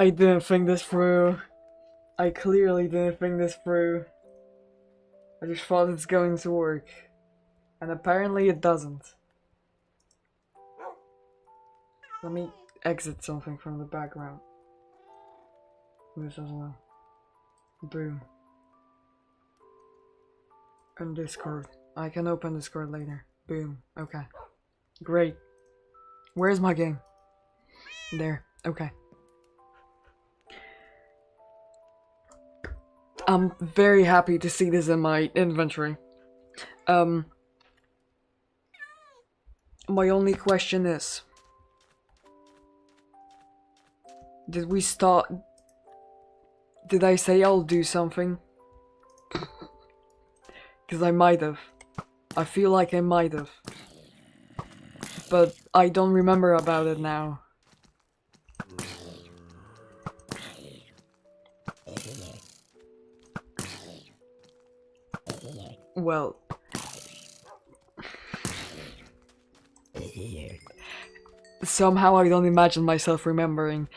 I didn't think this through. I clearly didn't think this through. I just thought it's going to work. And apparently it doesn't. Let me exit something from the background. This as well. Boom. And Discord. I can open Discord later. Boom. Okay. Great. Where's my game? There. Okay. I'm very happy to see this in my inventory. My only question is, did we start? Did I say I'll do something? Because I might have. I feel like I might have. But I don't remember about it now. Well. Somehow I don't imagine myself remembering.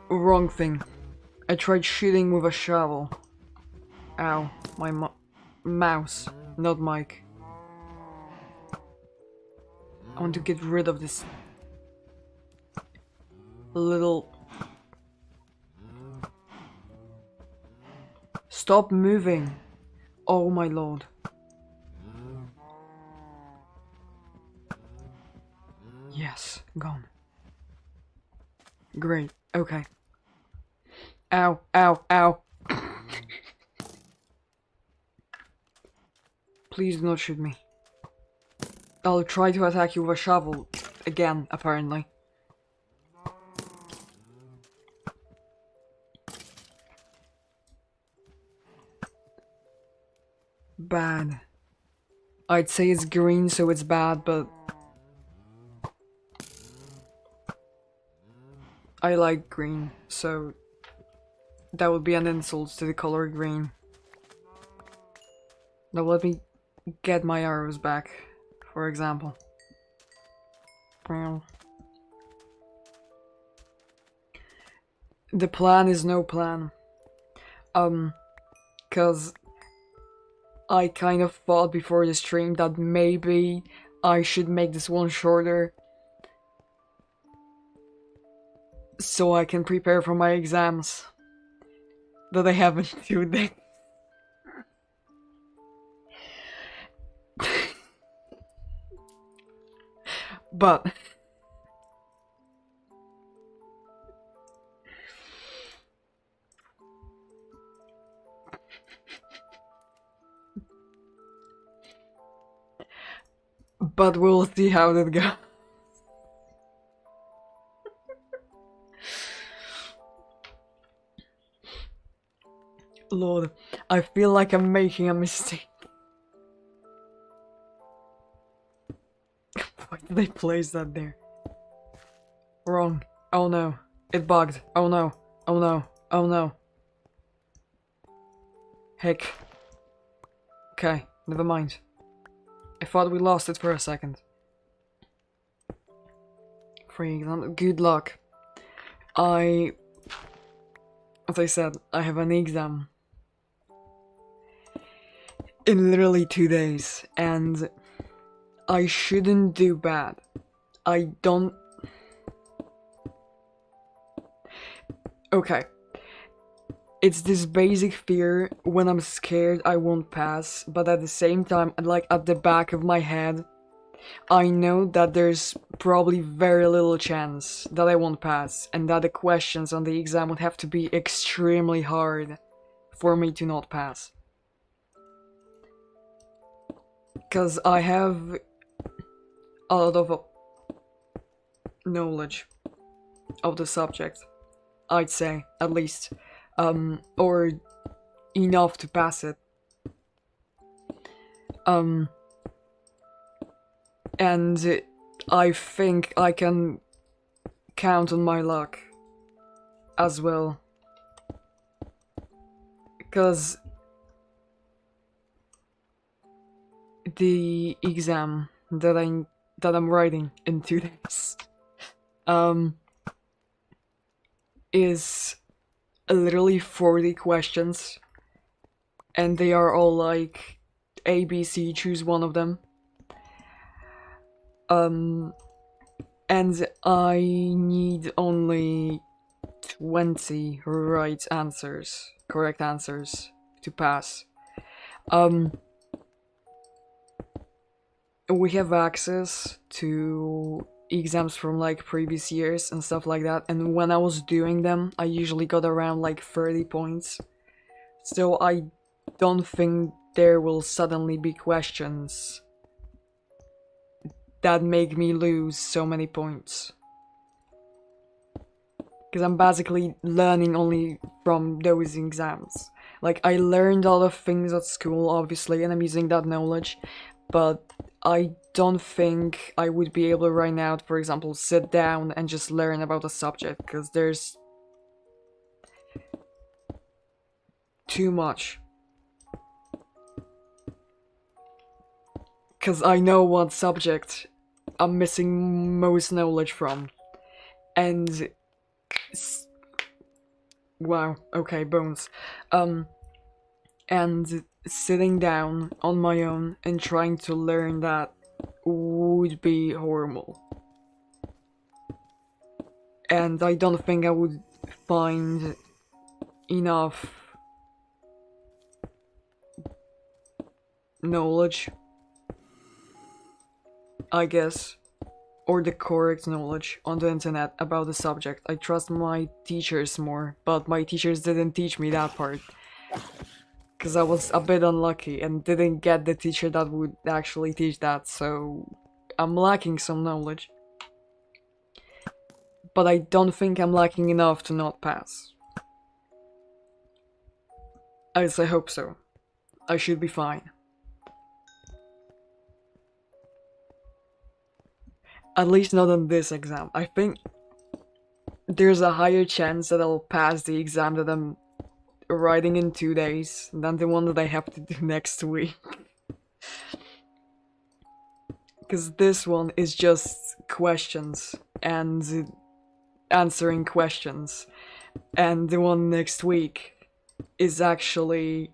Wrong thing. I tried shooting with a shovel. Ow. My mouse, not mic. I want to get rid of this little... Stop moving! Oh my lord. Yes, gone. Great, okay. Ow, ow, ow. Please do not shoot me. I'll try to attack you with a shovel again, apparently. Bad. I'd say it's green, so it's bad, but I like green, so that would be an insult to the color green. Now let me get my arrows back, for example. The plan is no plan. Cause I kind of thought before the stream that maybe I should make this one shorter so I can prepare for my exams that I have in 2 days. But we'll see how that goes. Lord, I feel like I'm making a mistake. Why did they place that there? Wrong. Oh no. It bugged. Oh no. Oh no. Oh no. Heck. Okay, never mind. I thought we lost it for a second. Free exam. Good luck. As I said, I have an exam in literally 2 days, and I shouldn't do bad. I don't... Okay. It's this basic fear when I'm scared I won't pass, but at the same time, like at the back of my head, I know that there's probably very little chance that I won't pass, and that the questions on the exam would have to be extremely hard for me to not pass. Because I have a lot of knowledge of the subject, I'd say, at least. Or enough to pass it. And I think I can count on my luck as well. Because the exam that I'm writing in 2 days um is literally 40 questions, and they are all like A, B, C, choose one of them. And I need only 20 correct answers to pass. We have access to exams from like previous years and stuff like that, and when I was doing them, I usually got around like 30 points. So I don't think there will suddenly be questions that make me lose so many points. Because I'm basically learning only from those exams. Like, I learned a lot of things at school, obviously, and I'm using that knowledge, but I don't think I would be able right now to, for example, sit down and just learn about a subject, because there's too much. Because I know what subject I'm missing most knowledge from. And wow, okay, bones. And sitting down on my own and trying to learn that would be horrible. And I don't think I would find enough knowledge, I guess, or the correct knowledge on the internet about the subject. I trust my teachers more, but my teachers didn't teach me that part. Because I was a bit unlucky and didn't get the teacher that would actually teach that, so I'm lacking some knowledge. But I don't think I'm lacking enough to not pass. At least I hope so. I should be fine. At least not on this exam. I think there's a higher chance that I'll pass the exam that I'm writing in 2 days than the one that I have to do next week. Because this one is just questions and answering questions, and the one next week is actually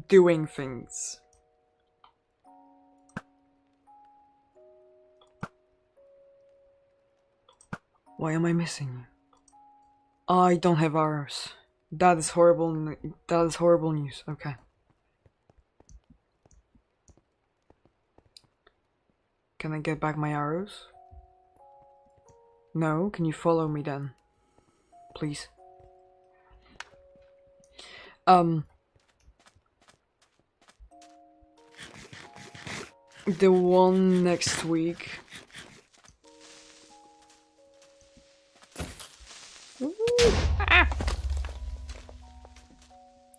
doing things. Why am I missing you? I don't have arrows. That is horrible. That is horrible news. Okay. Can I get back my arrows? No? Can you follow me then? Please. The one next week.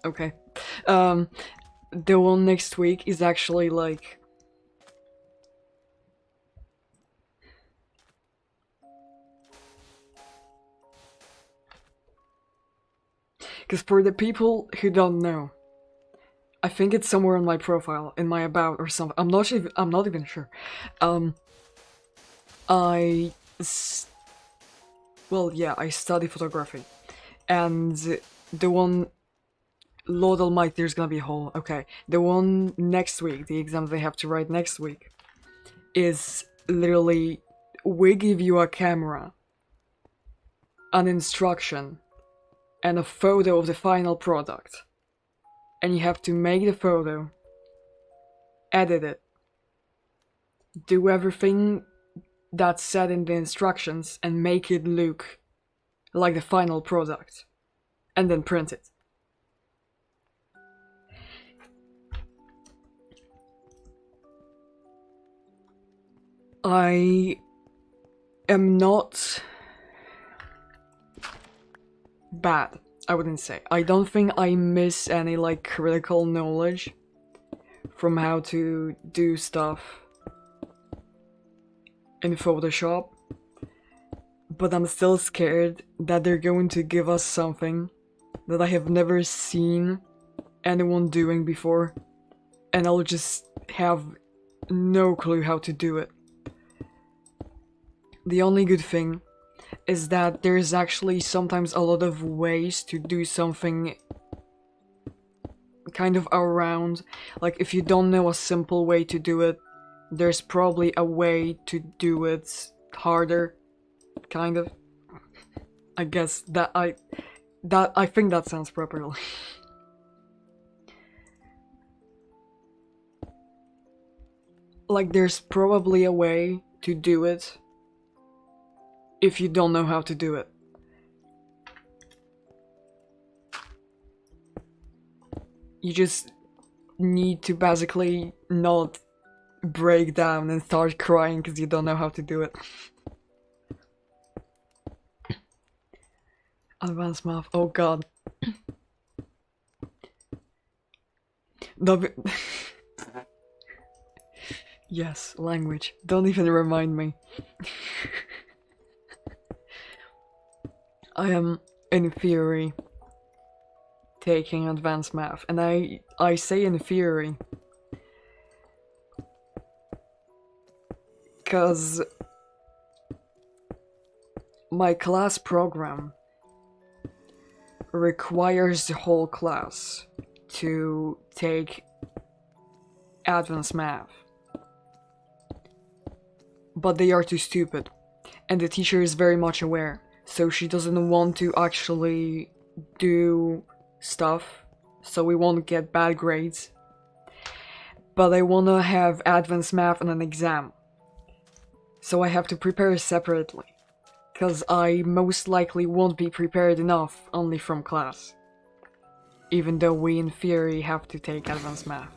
Okay. The one next week is actually like... Because for the people who don't know, I think it's somewhere in my profile, in my about or something. I'm not even sure. Well, yeah, I study photography, and the one, Lord Almighty, there's gonna be a hole. Okay, the one next week, the exam they have to write next week, is literally, we give you a camera, an instruction, and a photo of the final product, and you have to make the photo, edit it, do everything that's said in the instructions, and make it look like the final product, and then print it. I am not bad, I wouldn't say. I don't think I miss any like critical knowledge from how to do stuff in Photoshop, but I'm still scared that they're going to give us something that I have never seen anyone doing before, and I'll just have no clue how to do it. The only good thing is that there's actually sometimes a lot of ways to do something kind of around. Like, if you don't know a simple way to do it, there's probably a way to do it harder, kind of. I guess I think that sounds properly. Like, there's probably a way to do it if you don't know how to do it. You just need to basically not break down and start crying because you don't know how to do it. Advanced math, oh god. Yes, language. Don't even remind me. I am, in theory, taking advanced math, and I say in theory because my class program requires the whole class to take advanced math, but they are too stupid, and the teacher is very much aware, so she doesn't want to actually do stuff so we won't get bad grades, but I want to have advanced math on an exam, so I have to prepare separately, because I most likely won't be prepared enough only from class, even though we in theory have to take advanced math.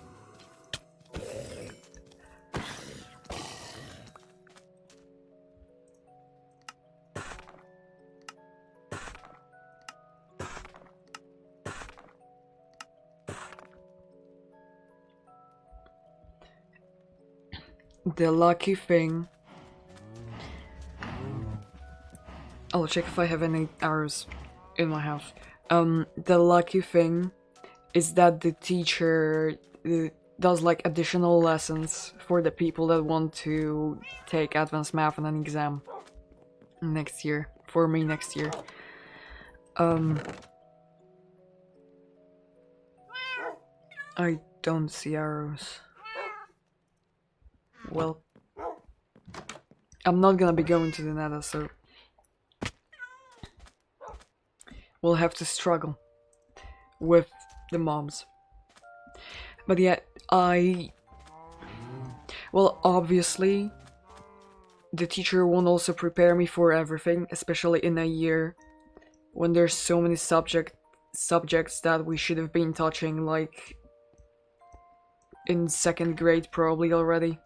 The lucky thing... I'll check if I have any arrows in my house. The lucky thing is that the teacher does like additional lessons for the people that want to take advanced math on an exam next year. For me next year. I don't see arrows. Well, I'm not gonna be going to the nether, so we'll have to struggle with the mobs. But yeah, well, obviously, the teacher won't also prepare me for everything, especially in a year when there's so many subjects that we should have been touching, like in 2nd grade probably already,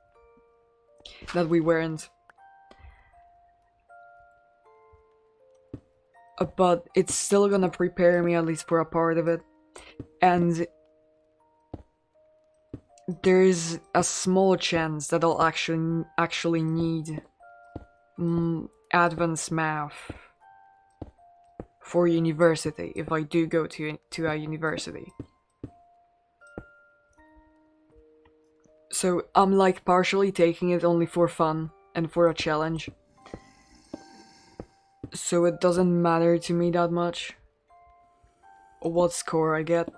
that we weren't. But it's still gonna prepare me at least for a part of it, and there's a small chance that I'll actually need advanced math for university if I do go to a university. So I'm like partially taking it only for fun and for a challenge. So it doesn't matter to me that much what score I get.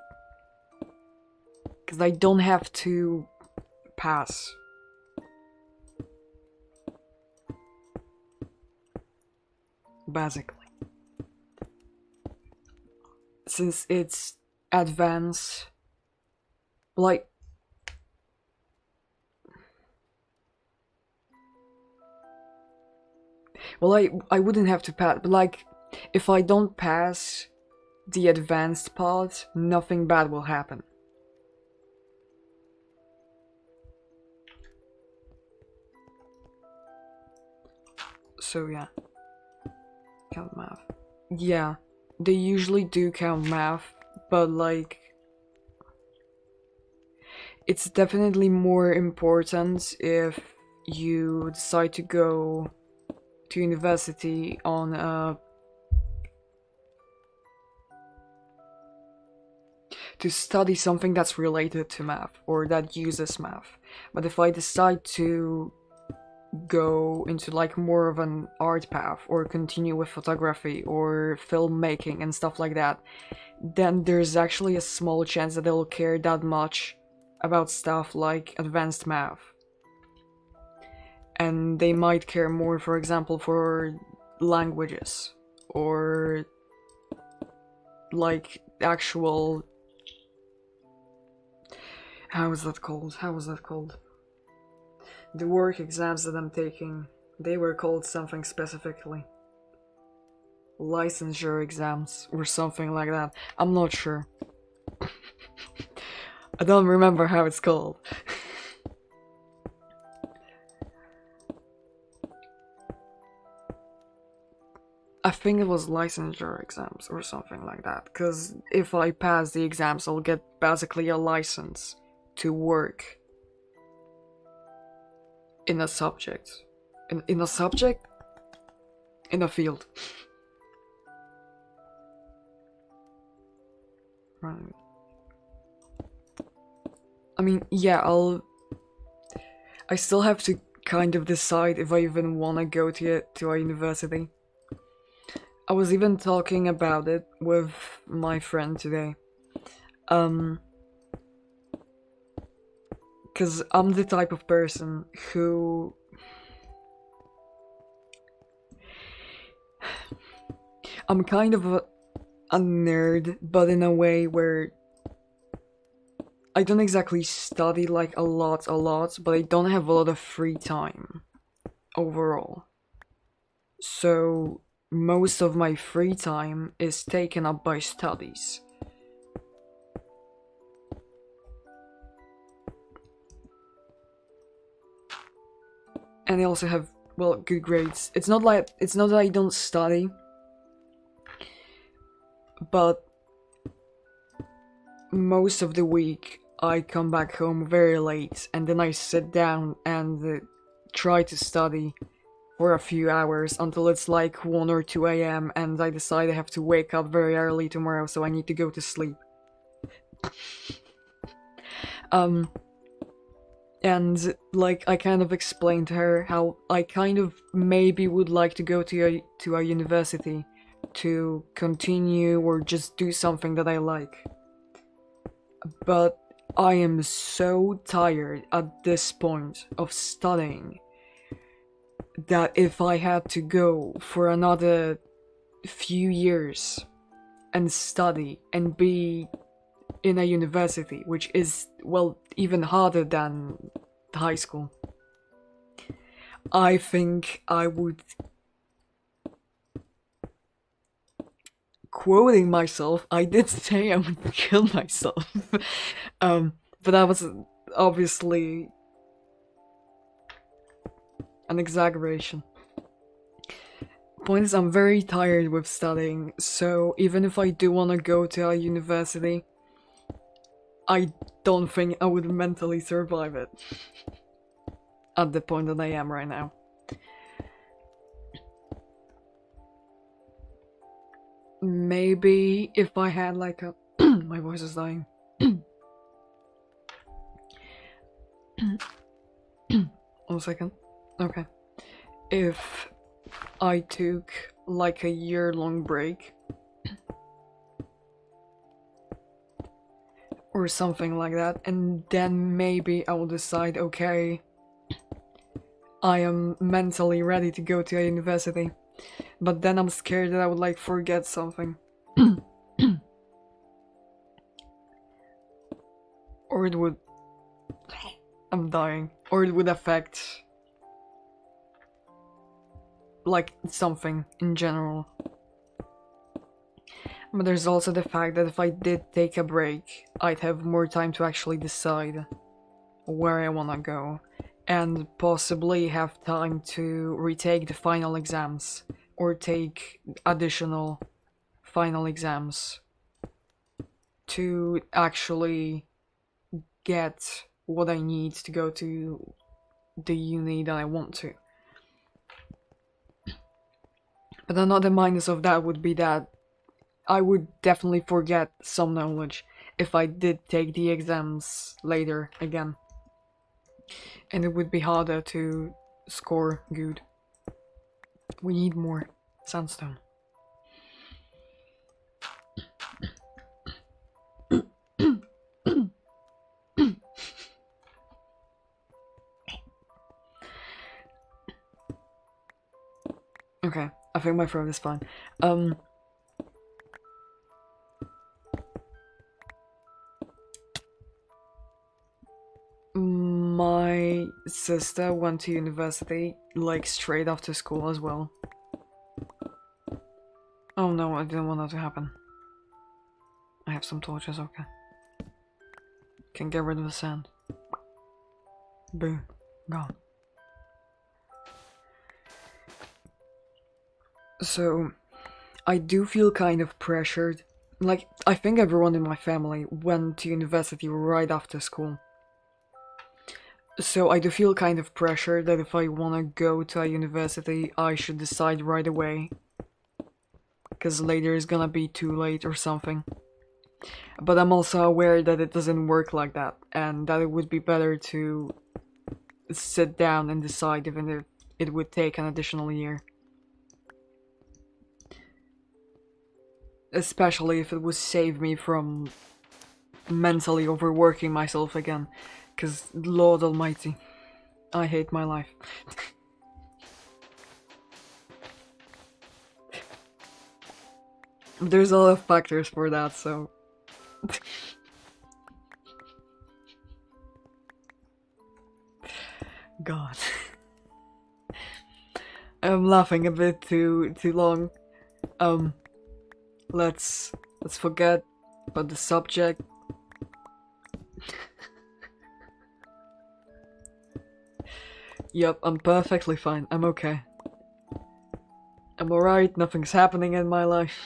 Because I don't have to pass. Basically. Since it's advanced, like... Well, I wouldn't have to pass, but like, if I don't pass the advanced part, nothing bad will happen. So yeah. Count math. Yeah, they usually do count math, but like... It's definitely more important if you decide to go to university on a... to study something that's related to math or that uses math. But if I decide to go into like more of an art path or continue with photography or filmmaking and stuff like that, then there's actually a small chance that they'll care that much about stuff like advanced math. And they might care more, for example, for languages or like actual, how is that called? The work exams that I'm taking, they were called something specifically. Licensure exams or something like that. I'm not sure. I don't remember how it's called. I think it was licensure exams or something like that, because if I pass the exams, I'll get basically a license to work in a subject. In a subject? In a field. Right. I mean, yeah, I still have to kind of decide if I even want to go to a university. I was even talking about it with my friend today. Because I'm the type of person who... I'm kind of a nerd, but in a way where I don't exactly study like a lot, but I don't have a lot of free time overall. So most of my free time is taken up by studies. And I also have, well, good grades. It's not that I don't study, but most of the week I come back home very late and then I sit down and try to study for a few hours until it's like 1 or 2 a.m. and I decide I have to wake up very early tomorrow, so I need to go to sleep. And like I kind of explained to her how I kind of maybe would like to go to a university to continue or just do something that I like. But I am so tired at this point of studying that if I had to go for another few years and study and be in a university, which is, well, even harder than high school, I think I would, quoting myself, I did say I would kill myself. But that was obviously an exaggeration. Point is, I'm very tired with studying, so even if I do want to go to a university, I don't think I would mentally survive it at the point that I am right now. Maybe if I had like a... my voice is dying. 1 second. Okay. If I took like a year-long break or something like that, and then maybe I will decide, okay, I am mentally ready to go to a university, but then I'm scared that I would like forget something. Or it would... I'm dying. Or it would affect like something in general. But there's also the fact that if I did take a break, I'd have more time to actually decide where I wanna go, and possibly have time to retake the final exams, or take additional final exams to actually get what I need to go to the uni that I want to. But another minus of that would be that I would definitely forget some knowledge. if I did take the exams later again. And it would be harder to score good. We need more sandstone. Okay, I think my throat is fine. My sister went to university, like, straight after school as well. Oh no, I didn't want that to happen. I have some torches, okay. Can get rid of the sand. Boo. Gone. So, I do feel kind of pressured. Like, I think everyone in my family went to university right after school. So I do feel kind of pressured that if I wanna go to a university, I should decide right away. Because later is gonna be too late or something. But I'm also aware that it doesn't work like that, and that it would be better to sit down and decide even if it would take an additional year. Especially if it would save me from mentally overworking myself again. Because, Lord Almighty, I hate my life. There's a lot of factors for that, so... God. I'm laughing a bit too long. Let's forget about the subject. Yep, I'm perfectly fine. I'm okay. I'm alright, nothing's happening in my life.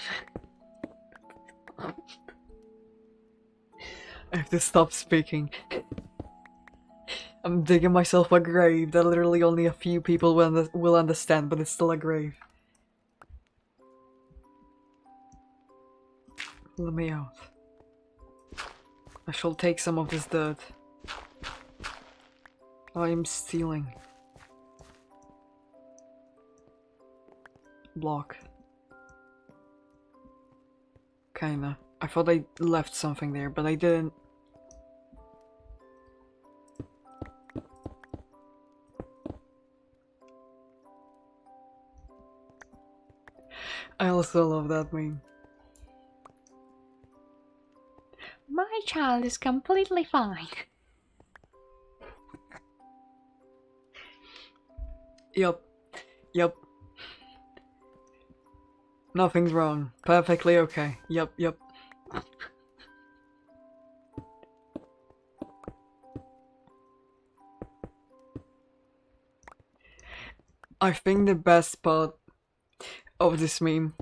I have to stop speaking. I'm digging myself a grave that literally only a few people will understand, but it's still a grave. Let me out. I shall take some of this dirt. I am stealing. Block. Kinda. I thought I left something there, but I didn't. I also love that meme. My child is completely fine. Yup. Yup. Nothing's wrong. Perfectly okay. Yup, yup. I think the best part of this meme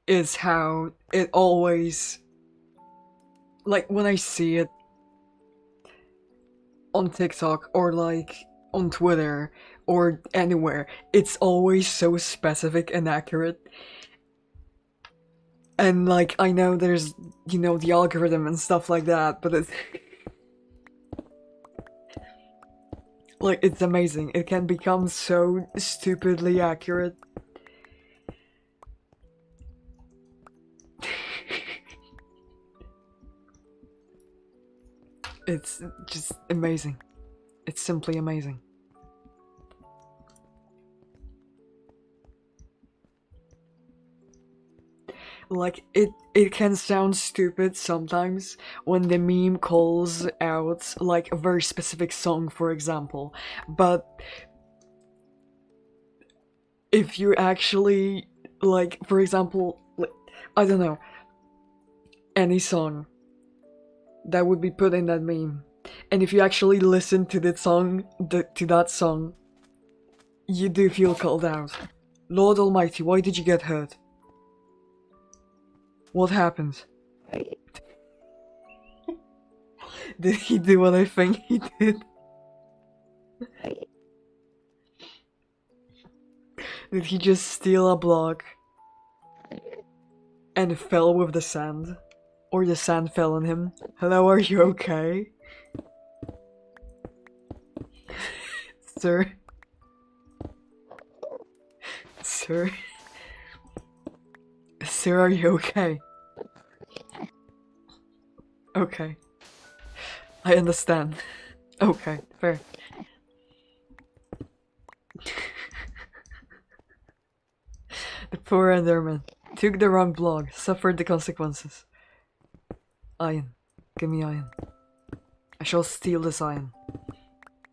is how it always, like, when I see it on TikTok or like on Twitter or anywhere, it's always so specific and accurate. And like, I know there's, the algorithm and stuff like that, but it's like, it's amazing. It can become so stupidly accurate. It's just amazing. It's simply amazing. Like, it can sound stupid sometimes when the meme calls out, like, a very specific song, for example. But if you actually, like, for example, like, I don't know, any song that would be put in that meme, and if you actually listen to that song, to that song, you do feel called out. Lord Almighty, why did you get hurt? What happened? Did he do what I think he did? Did he just steal a block and fell with the sand? Or the sand fell on him. Hello, are you okay? Sir? Sir? Sir, are you okay? Okay. I understand. Okay, fair. The poor Enderman took the wrong block, suffered the consequences. Iron. Give me iron. I shall steal this iron.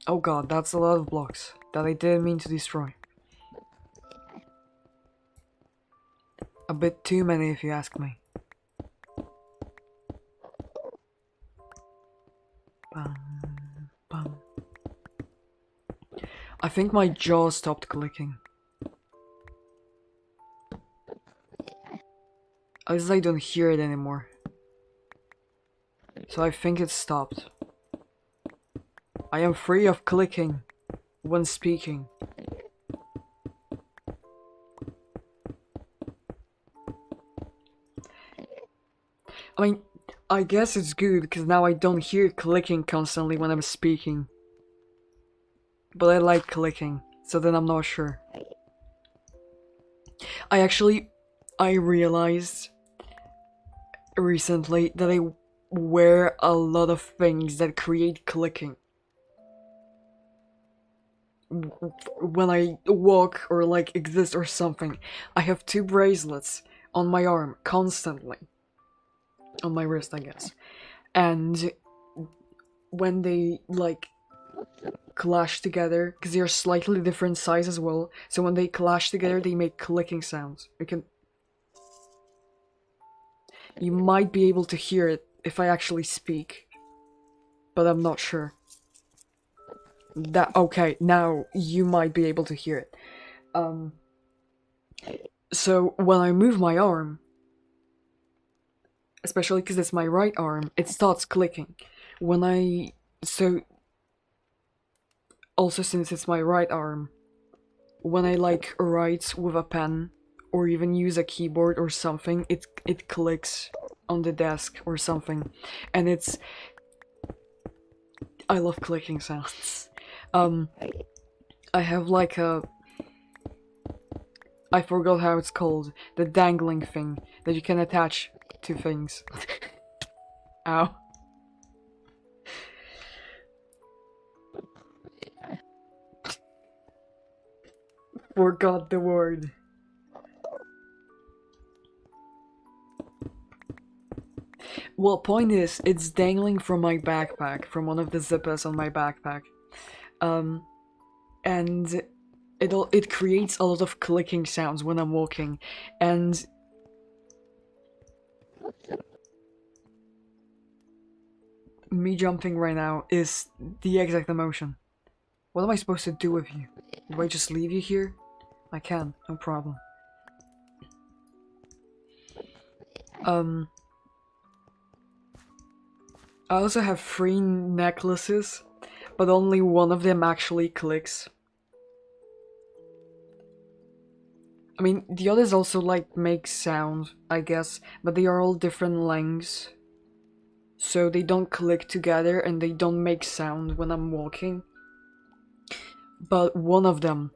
Oh god, that's a lot of blocks that I didn't mean to destroy. A bit too many if you ask me. Bum, bum. I think my jaw stopped clicking. At least I don't hear it anymore. So I think it stopped. I am free of clicking when speaking. I mean, I guess it's good because now I don't hear clicking constantly when I'm speaking. But I like clicking, so then I'm not sure. I realized recently that I wear a lot of things that create clicking. When I walk or like exist or something, I have 2 bracelets on my arm constantly. On my wrist, I guess. And when they like clash together, because they are slightly different size as well, so when they clash together they make clicking sounds. You might be able to hear it if I actually speak, but I'm not sure. Okay, now you might be able to hear it. So when I move my arm, especially because it's my right arm, it starts clicking. Also since it's my right arm, when I like write with a pen or even use a keyboard or something, it clicks on the desk or something, and I love clicking sounds. I have like I forgot how it's called, the dangling thing that you can attach to things. Ow. Forgot the word. Well, point is, it's dangling from my backpack, from one of the zippers on my backpack. And it creates a lot of clicking sounds when I'm walking, and me jumping right now is the exact emotion. What am I supposed to do with you? Do I just leave you here? I can, no problem. I also have 3 necklaces, but only one of them actually clicks. I mean, the others also like make sound, I guess, but they are all different lengths. So they don't click together and they don't make sound when I'm walking. But one of them,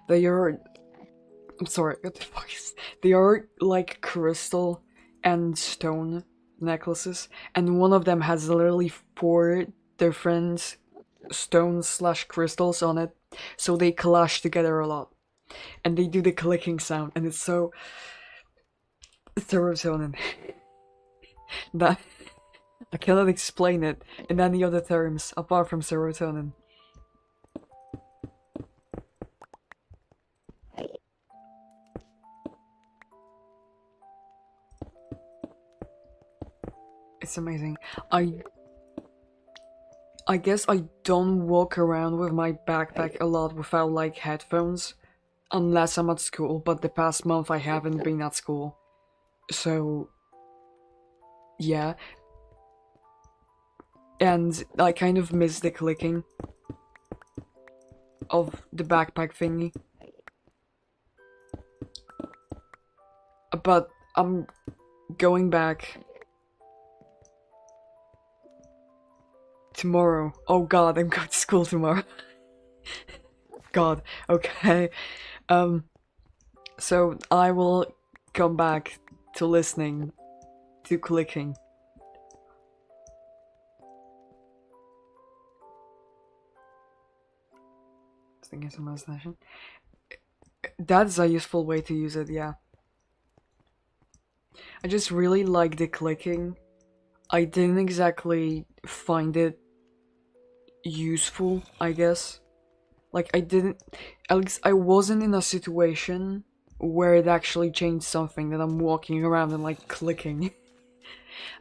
they are, I'm sorry, what the fuck is, they are like crystal and stone necklaces, and one of them has literally 4 different stones / crystals on it, so they clash together a lot, and they do the clicking sound, and it's so serotonin that I cannot explain it in any other terms apart from serotonin. It's amazing. I guess I don't walk around with my backpack a lot without like headphones, unless I'm at school, but the past month I haven't been at school. So yeah. And I kind of miss the clicking of the backpack thingy. But I'm going back tomorrow. Oh god, I'm going to school tomorrow. God, okay. So I will come back to listening to clicking. Thinking some imagination. That's a useful way to use it, yeah. I just really like the clicking. I didn't exactly find it useful, I guess. Like, I didn't. At least I wasn't in a situation where it actually changed something that I'm walking around and, like, clicking.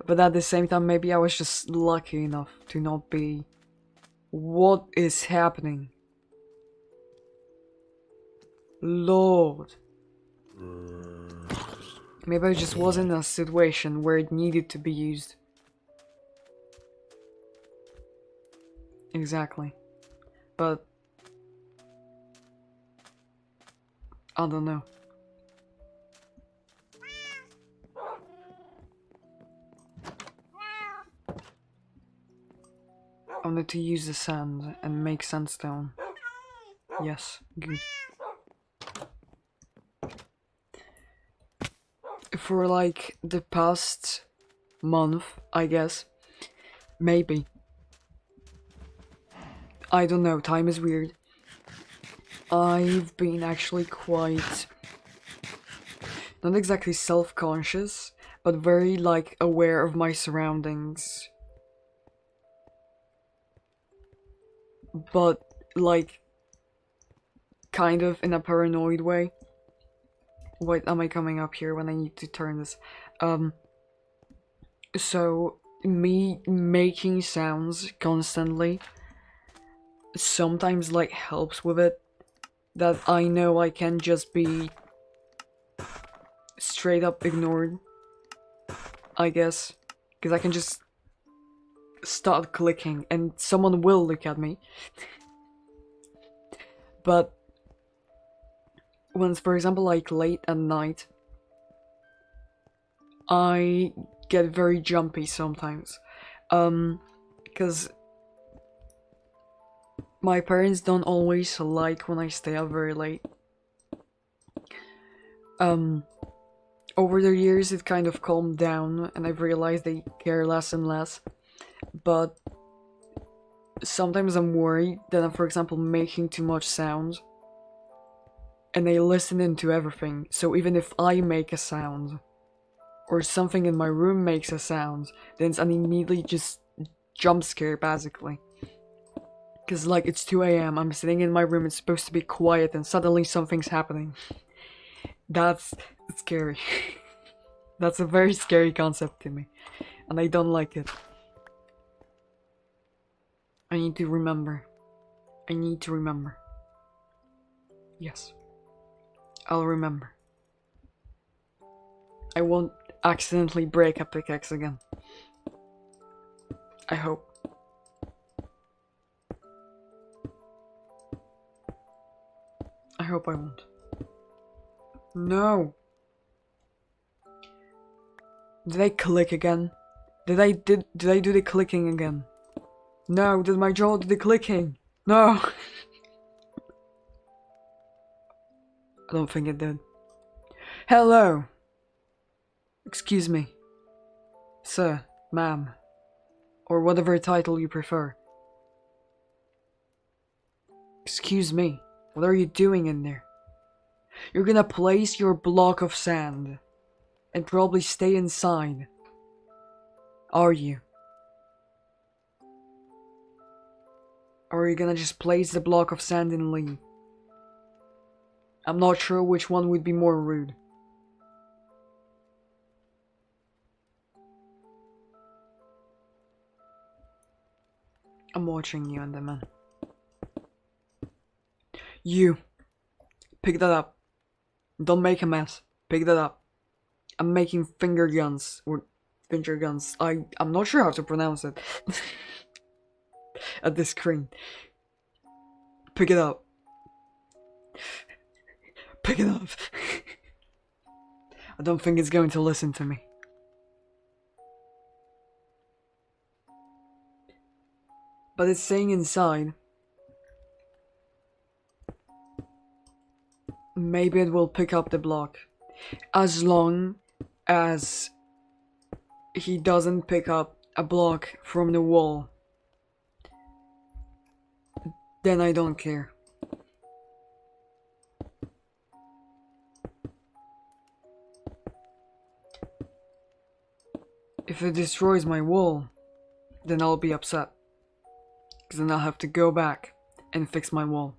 But at the same time, maybe I was just lucky enough to not be. What is happening? Lord. Maybe I just wasn't in a situation where it needed to be used. Exactly. But I don't know. I wanted to use the sand and make sandstone. Yes, good. For like the past month, I guess. Maybe. I don't know, time is weird. I've been actually quite. Not exactly self conscious, but very like aware of my surroundings. But like kind of in a paranoid way. Wait, am I coming up here when I need to turn this? So me making sounds constantly sometimes like helps with it. That I know I can just be straight up ignored, I guess. Because I can just start clicking and someone will look at me. But when it's, for example, like late at night, I get very jumpy sometimes. Because my parents don't always like when I stay up very late. Over the years it kind of calmed down and I've realized they care less and less. But sometimes I'm worried that I'm, for example, making too much sound and they listen into everything. So even if I make a sound or something in my room makes a sound, then it's an immediately just jump scare basically. Cause like it's 2 a.m. I'm sitting in my room, it's supposed to be quiet and suddenly something's happening. That's scary. That's a very scary concept to me. And I don't like it. I need to remember. I need to remember. Yes. I'll remember. I won't accidentally break a pickaxe again. I hope. I hope I won't. No! Did I click again? Did I do the clicking again? No, did my jaw do the clicking? No! I don't think it did. Hello! Excuse me. Sir, ma'am. Or whatever title you prefer. Excuse me. What are you doing in there? You're gonna place your block of sand and probably stay inside. Are you? Or are you gonna just place the block of sand and leave? I'm not sure which one would be more rude. I'm watching you, Enderman. You! Pick that up. Don't make a mess. Pick that up. I'm making finger guns. Or finger guns. I'm not sure how to pronounce it. At this screen. Pick it up. Pick it up. I don't think it's going to listen to me. But it's saying inside. Maybe it will pick up the block. As long as he doesn't pick up a block from the wall, then I don't care. If it destroys my wall, then I'll be upset. Because then I'll have to go back and fix my wall.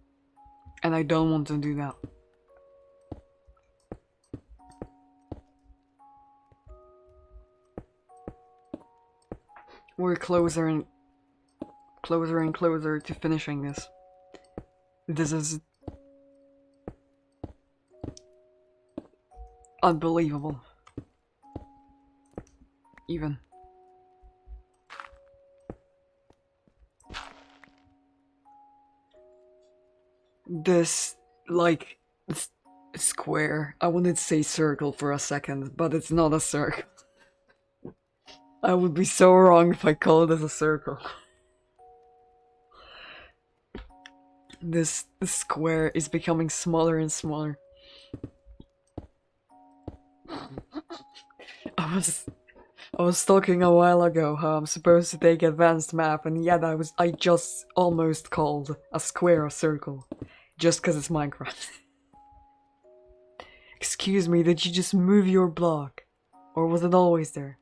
And I don't want to do that. We're closer and closer to finishing this. This is unbelievable. Even. This, like, square. I wanted to say circle for a second, but it's not a circle. I would be so wrong if I called it a circle. This square is becoming smaller and smaller. I was talking a while ago how I'm supposed to take advanced math, and yet I just almost called a square a circle. Just because it's Minecraft. Excuse me, did you just move your block? Or was it always there?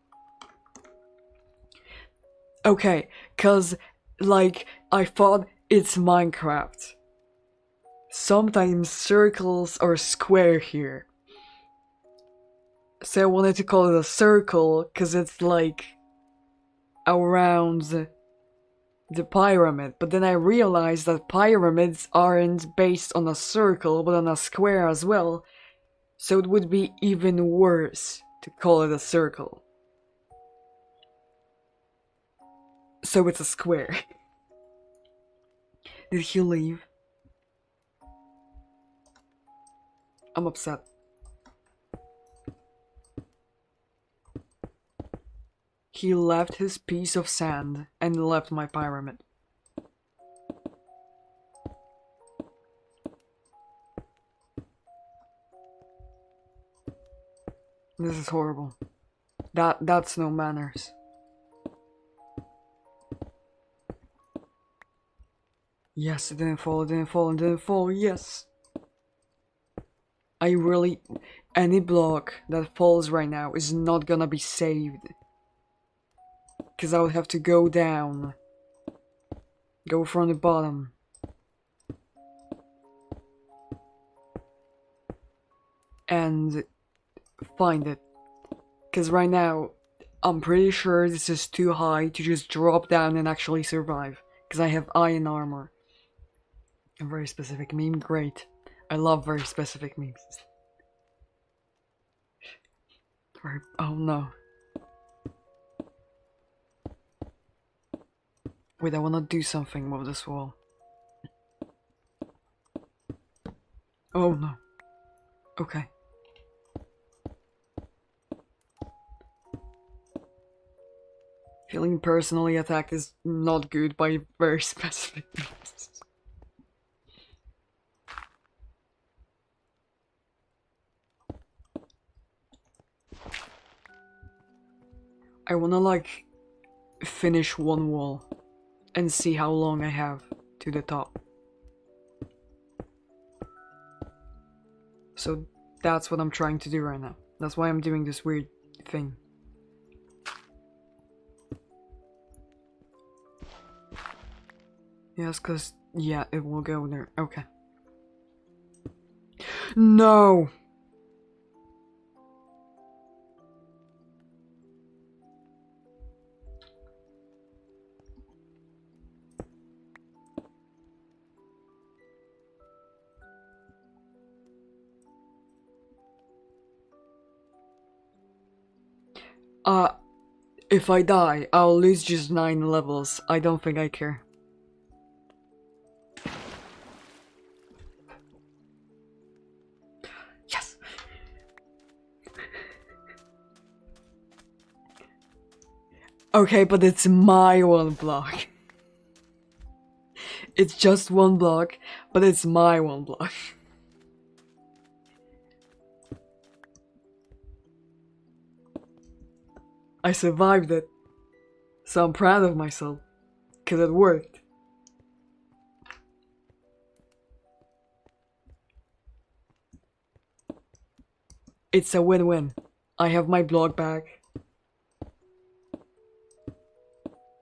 Okay, cause, like, I thought it's Minecraft. Sometimes circles are square here. So I wanted to call it a circle, cause it's like around the pyramid, but then I realized that pyramids aren't based on a circle, but on a square as well, so it would be even worse to call it a circle. So it's a square. Did he leave? I'm upset. He left his piece of sand and left my pyramid. This is horrible. That's no manners. Yes, it didn't fall, it didn't fall, it didn't fall, yes! Any block that falls right now is not gonna be saved. Because I would have to go down. Go from the bottom. And find it. Because right now, I'm pretty sure this is too high to just drop down and actually survive. Because I have iron armor. A very specific meme, great. I love very specific memes. Oh no. Wait, I wanna do something with this wall. Oh no. Okay. Feeling personally attacked is not good by very specific means. I wanna like finish one wall and see how long I have to the top. So that's what I'm trying to do right now. That's why I'm doing this weird thing. Yes, cause yeah, it will go there. Okay. No! If I die, I'll lose just 9 levels. I don't think I care. Yes! Okay, but it's my one block. It's just one block, but it's my one block. I survived it, so I'm proud of myself, because it worked. It's a win-win. I have my block back.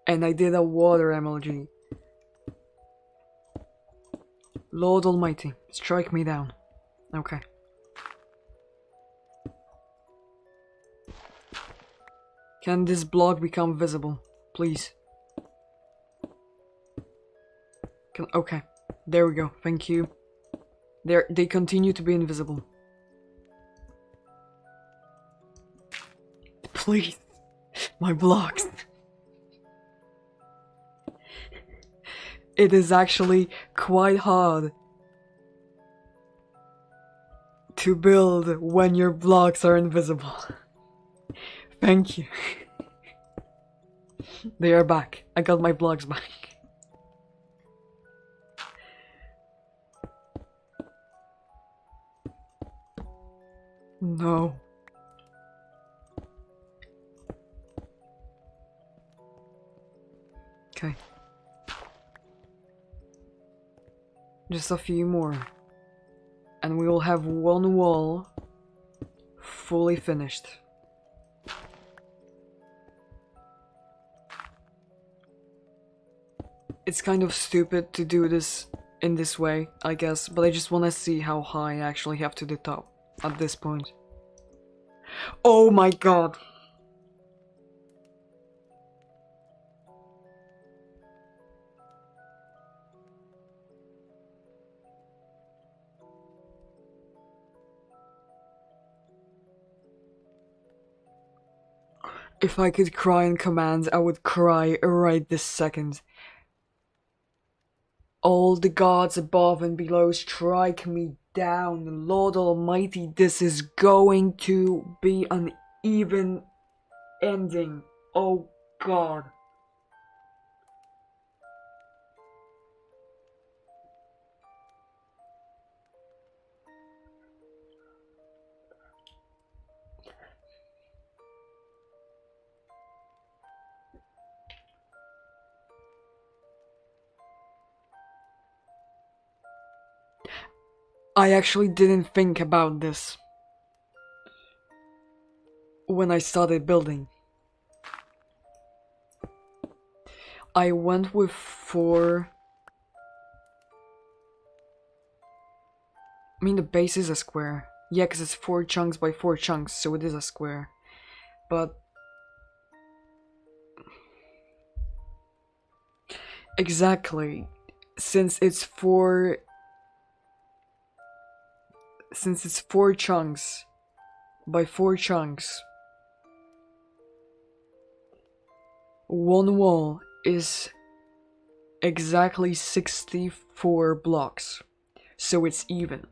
And I did a water emoji. Lord Almighty, strike me down. Okay. Can this block become visible? Please. Okay. There we go. Thank you. They continue to be invisible. Please. My blocks. It is actually quite hard to build when your blocks are invisible. Thank you. They are back. I got my blocks back. No. Okay. Just a few more. And we will have one wall fully finished. It's kind of stupid to do this in this way, I guess, but I just want to see how high I actually have to the top at this point. Oh my god! If I could cry in commands, I would cry right this second. All the gods above and below strike me down. Lord Almighty, this is going to be an even ending. Oh god. I actually didn't think about this when I started building. I went with 4. I mean, the base is a square. Yeah, because it's 4 chunks by 4 chunks, so it is a square. But exactly, since it's 4 chunks by 4 chunks, one wall is exactly 64 blocks, so it's even.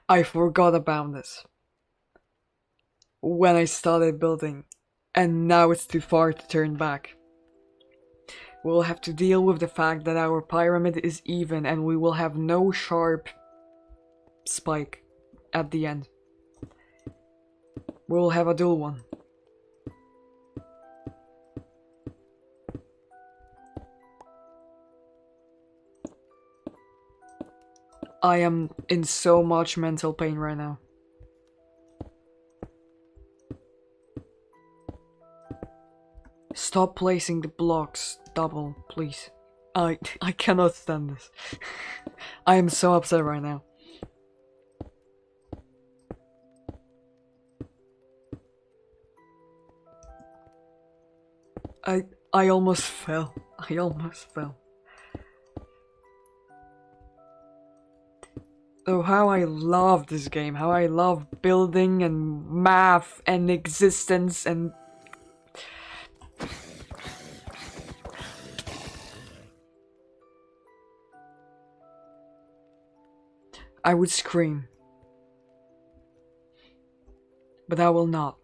I forgot about this when I started building, and now it's too far to turn back. We'll have to deal with the fact that our pyramid is even and we will have no sharp spike at the end. We'll have a dual one. I am in so much mental pain right now. Stop placing the blocks double, please. I cannot stand this. I am so upset right now. I almost fell. I almost fell. Oh, how I love this game. How I love building and math and existence and... I would scream. But I will not.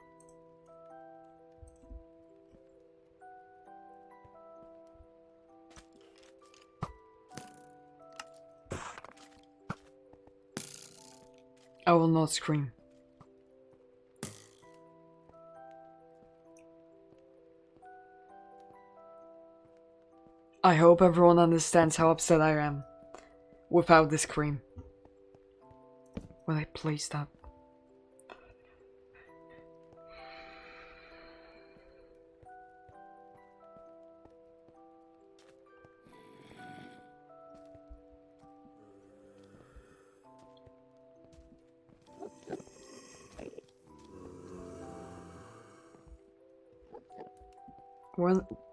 I will not scream. I hope everyone understands how upset I am without the scream. When I place that.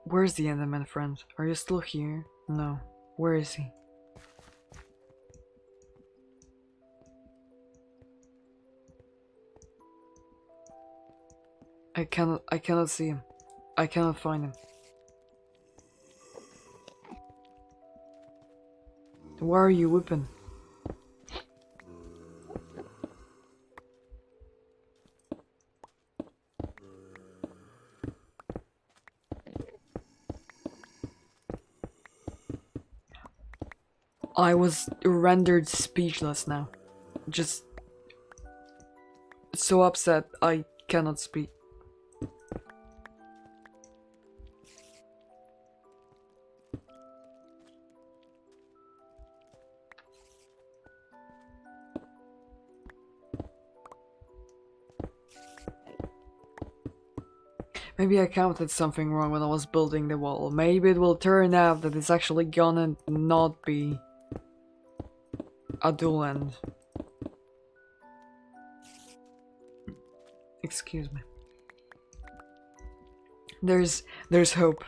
Where's the Enderman friend? Are you still here? No. Where is he? I cannot see him. I cannot find him. Why are you whipping? I was rendered speechless now. Just so upset I cannot speak. Maybe I counted something wrong when I was building the wall. Maybe it will turn out that it's actually gonna not be a dual end. Excuse me. There's hope.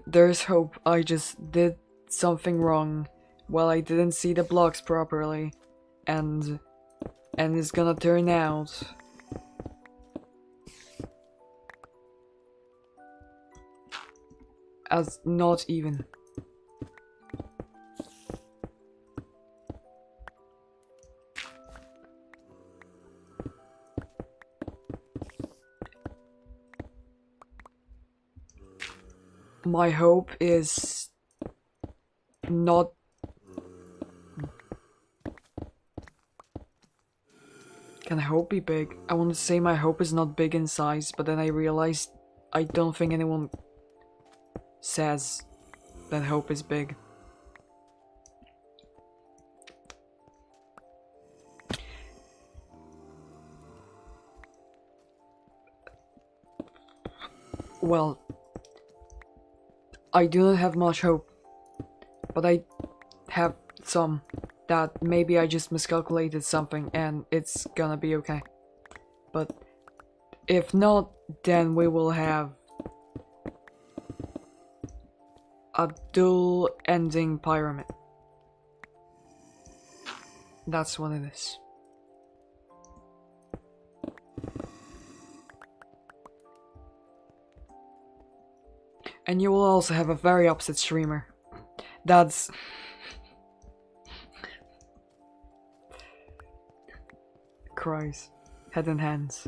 There's hope. I just did something wrong. Well, I didn't see the blocks properly, and it's gonna turn out as not even. My hope is not Can hope be big? I want to say my hope is not big in size, but then I realized I don't think anyone says that hope is big. Well, I do not have much hope, but I have some that maybe I just miscalculated something and it's gonna be okay. But if not, then we will have a dual ending pyramid. That's what it is. And you will also have a very upset streamer. That's... cries. Head and hands.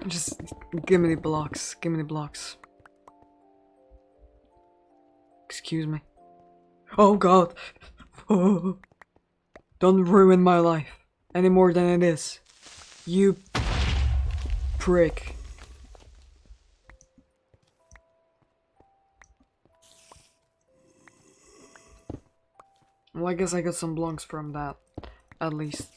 Just give me the blocks. Give me the blocks. Excuse me. Oh god. Oh. Don't ruin my life any more than it is. You prick. Well, I guess I got some blocks from that, at least.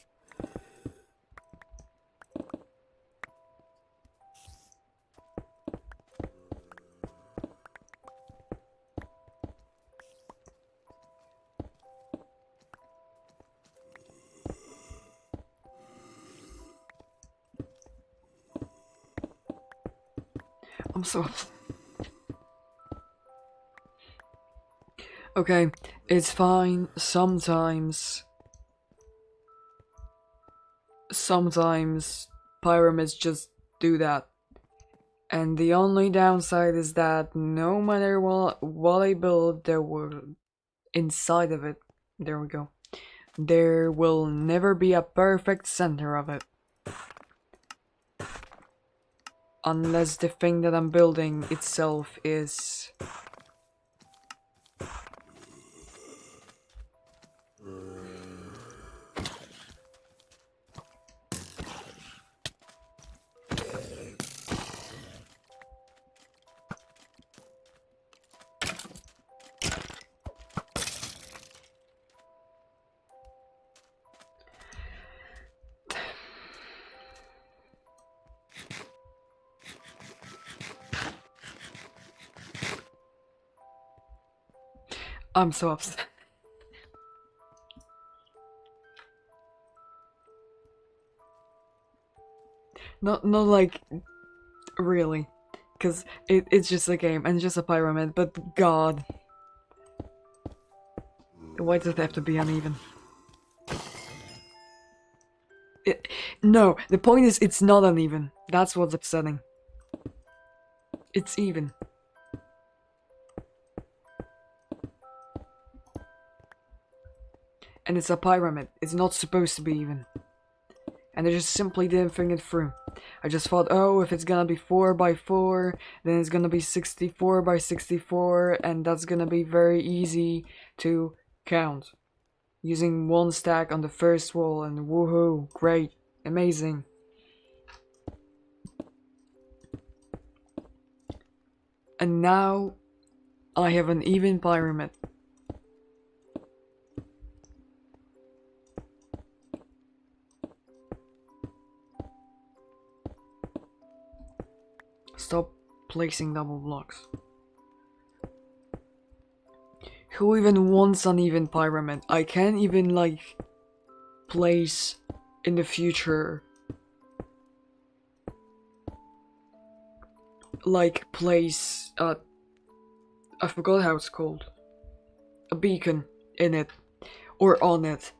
I'm so... Okay, it's fine. Sometimes pyramids just do that. And the only downside is that no matter what I build, there will inside of it. There we go. There will never be a perfect center of it. Unless the thing that I'm building itself is... I'm so upset. Not like really, because it's just a game and just a pyramid. But God, why does it have to be uneven? No, the point is it's not uneven. That's what's upsetting. It's even. And it's a pyramid. It's not supposed to be even. And I just simply didn't think it through. I just thought, oh, if it's gonna be 4x4, then it's gonna be 64x64, and that's gonna be very easy to count. Using one stack on the first wall, and woohoo, great, amazing. And now, I have an even pyramid. Stop placing double blocks. Who even wants an even pyramid? I can't even like place in the future like place I forgot how it's called. A beacon in it or on it.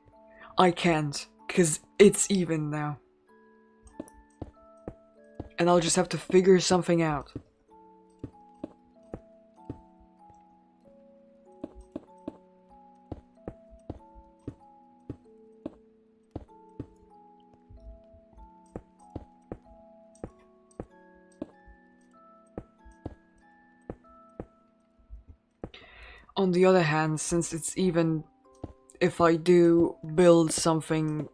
I can't, cause it's even now. And I'll just have to figure something out. On the other hand, since it's even, if I do build something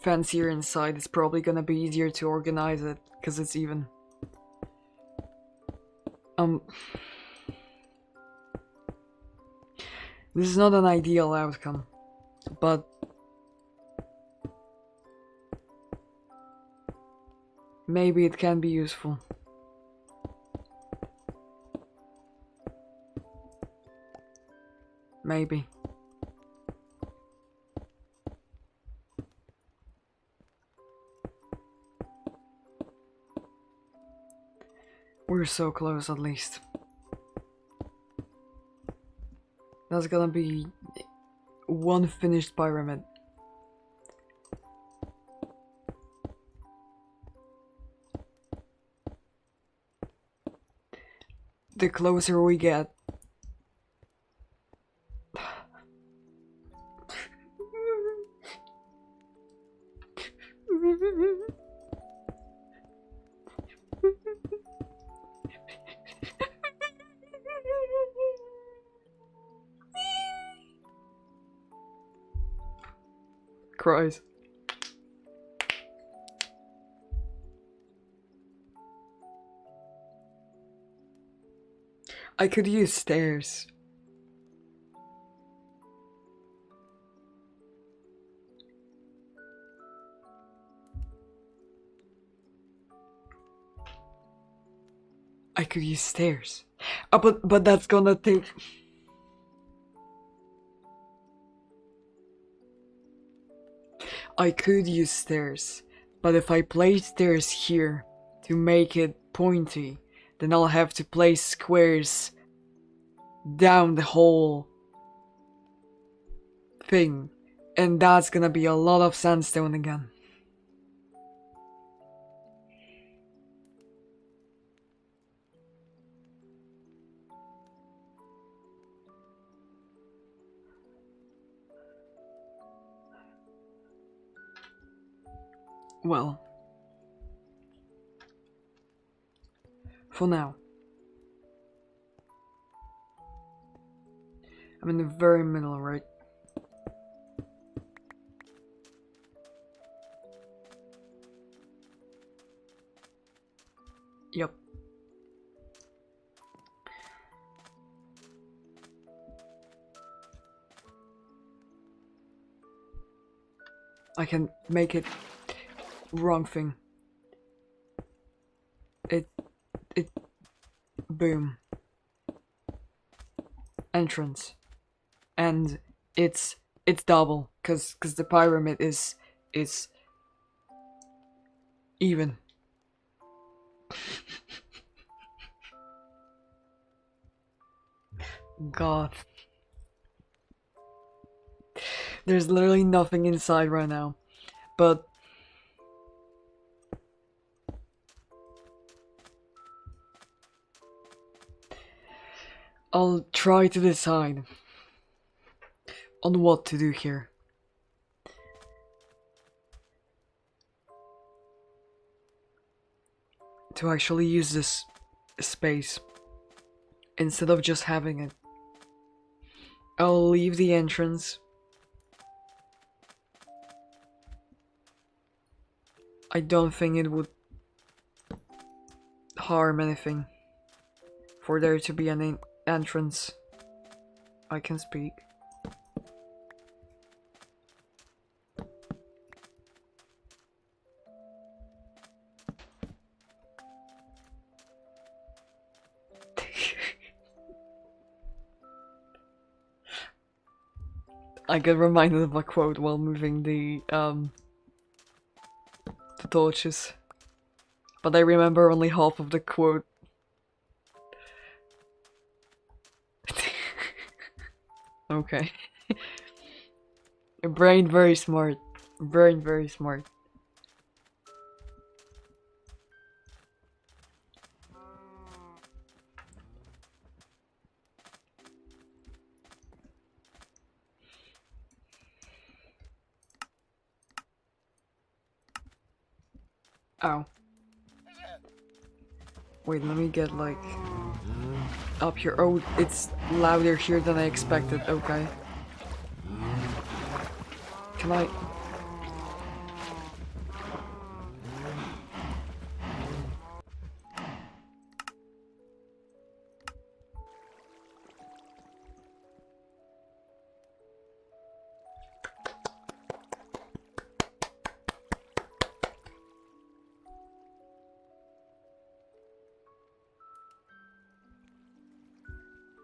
fancier inside, it's probably gonna be easier to organize it, because it's even. This is not an ideal outcome, but maybe it can be useful. Maybe. We're so close, at least. That's gonna be one finished pyramid. The closer we get. Cries. I could use stairs. I could use stairs. But that's gonna take... I could use stairs, but if I place stairs here to make it pointy, then I'll have to place squares down the whole thing, and that's gonna be a lot of sandstone again. Well, for now, I'm in the very middle, right? Yep. I can make it wrong thing. It boom. Entrance. And it's double cuz the pyramid is even. God. There's literally nothing inside right now. But I'll try to decide on what to do here. To actually use this space instead of just having it. I'll leave the entrance. I don't think it would harm anything for there to be an entrance. I can speak. I get reminded of a quote while moving the torches, but I remember only half of the quote. Okay. Brain very smart. Brain very smart. Ow. Wait, let me get like up here. Oh, it's louder here than I expected. Okay. Can I?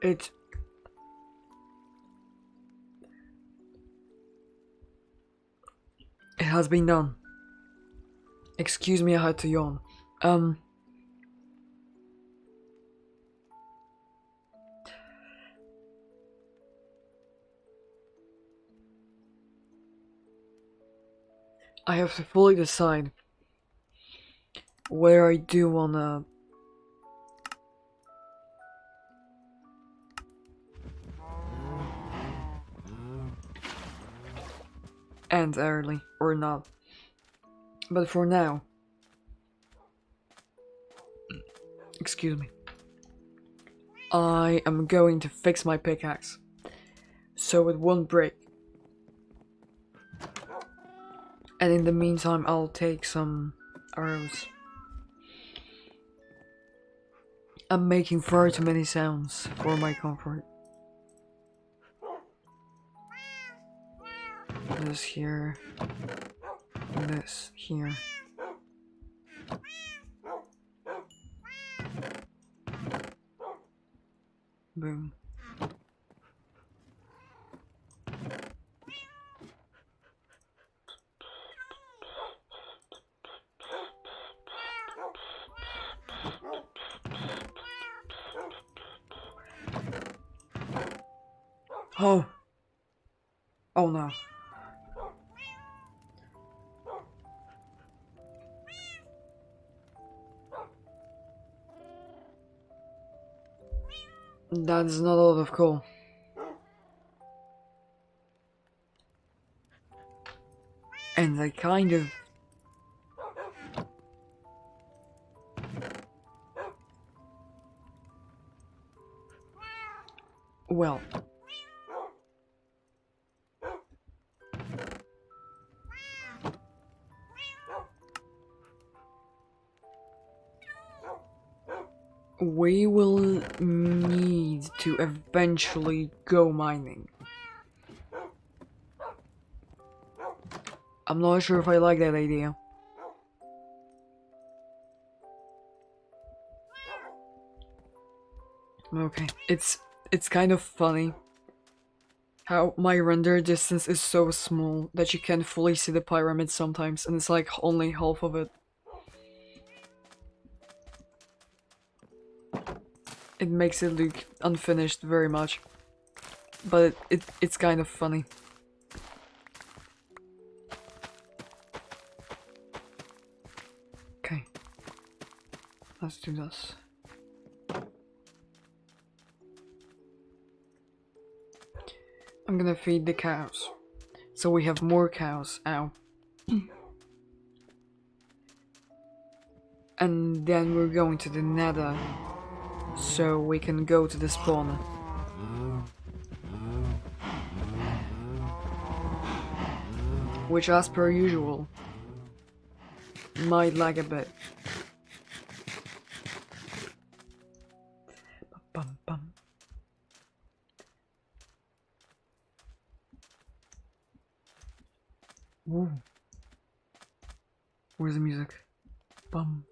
It has been done. Excuse me, I had to yawn. I have to fully decide where I do wanna end early or not. But for now, excuse me, I am going to fix my pickaxe so it won't break. And in the meantime, I'll take some arrows. I'm making far too many sounds for my comfort. This here. This here. Boom. Oh. Oh no. That is not a lot of coal. And I kind of Well. We will need to eventually go mining. I'm not sure if I like that idea. Okay, it's kind of funny how my render distance is so small that you can't fully see the pyramid sometimes, and it's like only half of it. It makes it look unfinished very much, but it's kind of funny. Okay, let's do this. I'm gonna feed the cows, so we have more cows. Ow. And then we're going to the nether, so we can go to the spawner. Which, as per usual, might lag a bit. Bum, bum. Woo. Where's the music? Bum.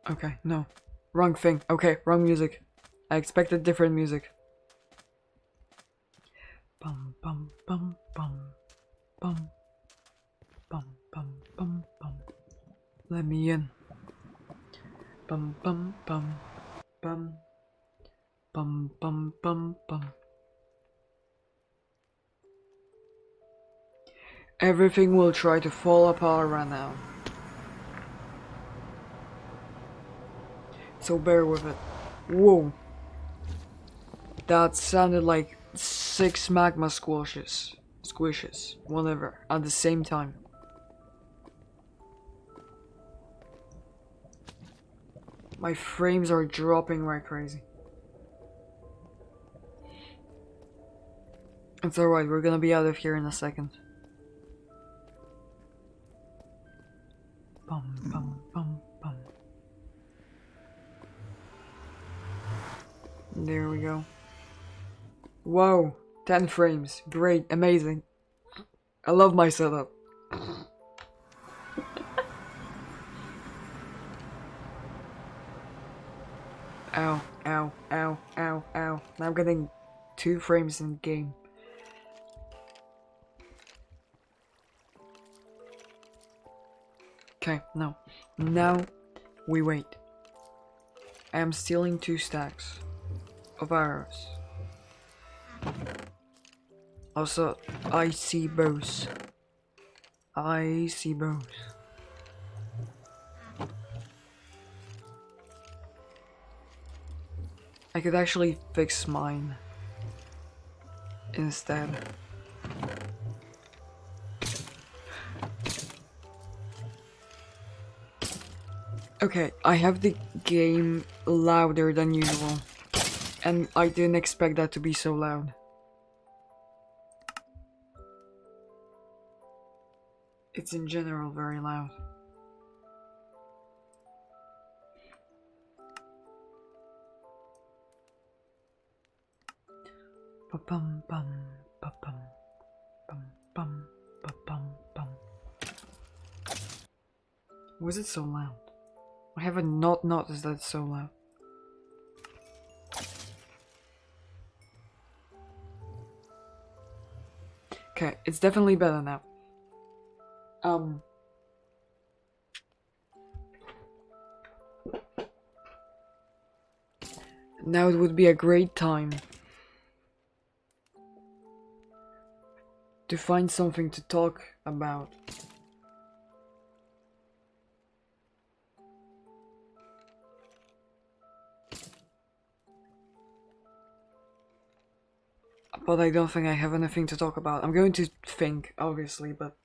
Okay, no. Wrong thing. Okay, wrong music. I expected different music. Bum bum bum bum bum bum bum bum bum. Let me in. Bum bum bum bum bum bum bum bum. Everything will try to fall apart right now. So bear with it. Whoa. That sounded like 6 magma squishes, whatever, at the same time. My frames are dropping like crazy. It's alright, we're gonna be out of here in a second. Bum bum bum bum. There we go. Whoa, 10 frames. Great, amazing. I love my setup. Ow, ow, ow, ow, ow. Now I'm getting 2 frames in game. Okay, no. Now we wait. I am stealing 2 stacks of arrows. Also, I see bows. I see bows. I could actually fix mine instead. Okay, I have the game louder than usual, and I didn't expect that to be so loud. It's in general very loud. Ba-bum bum ba-bum bum bum ba-bum bum. Was it so loud? I haven't not noticed that it's so loud. Okay, it's definitely better now. Now it would be a great time to find something to talk about. But I don't think I have anything to talk about. I'm going to think, obviously, but...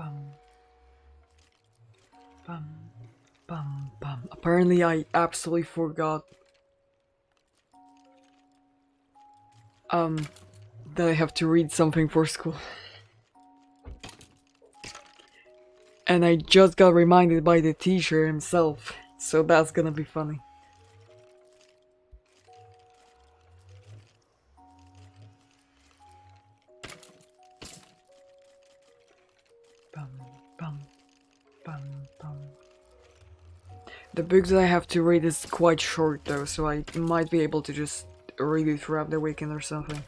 Bum. Bum. Bum. Bum. Apparently I absolutely forgot that I have to read something for school. And I just got reminded by the teacher himself, so that's gonna be funny. Bum, bum, bum, bum. The book that I have to read is quite short though, so I might be able to just read it throughout the weekend or something.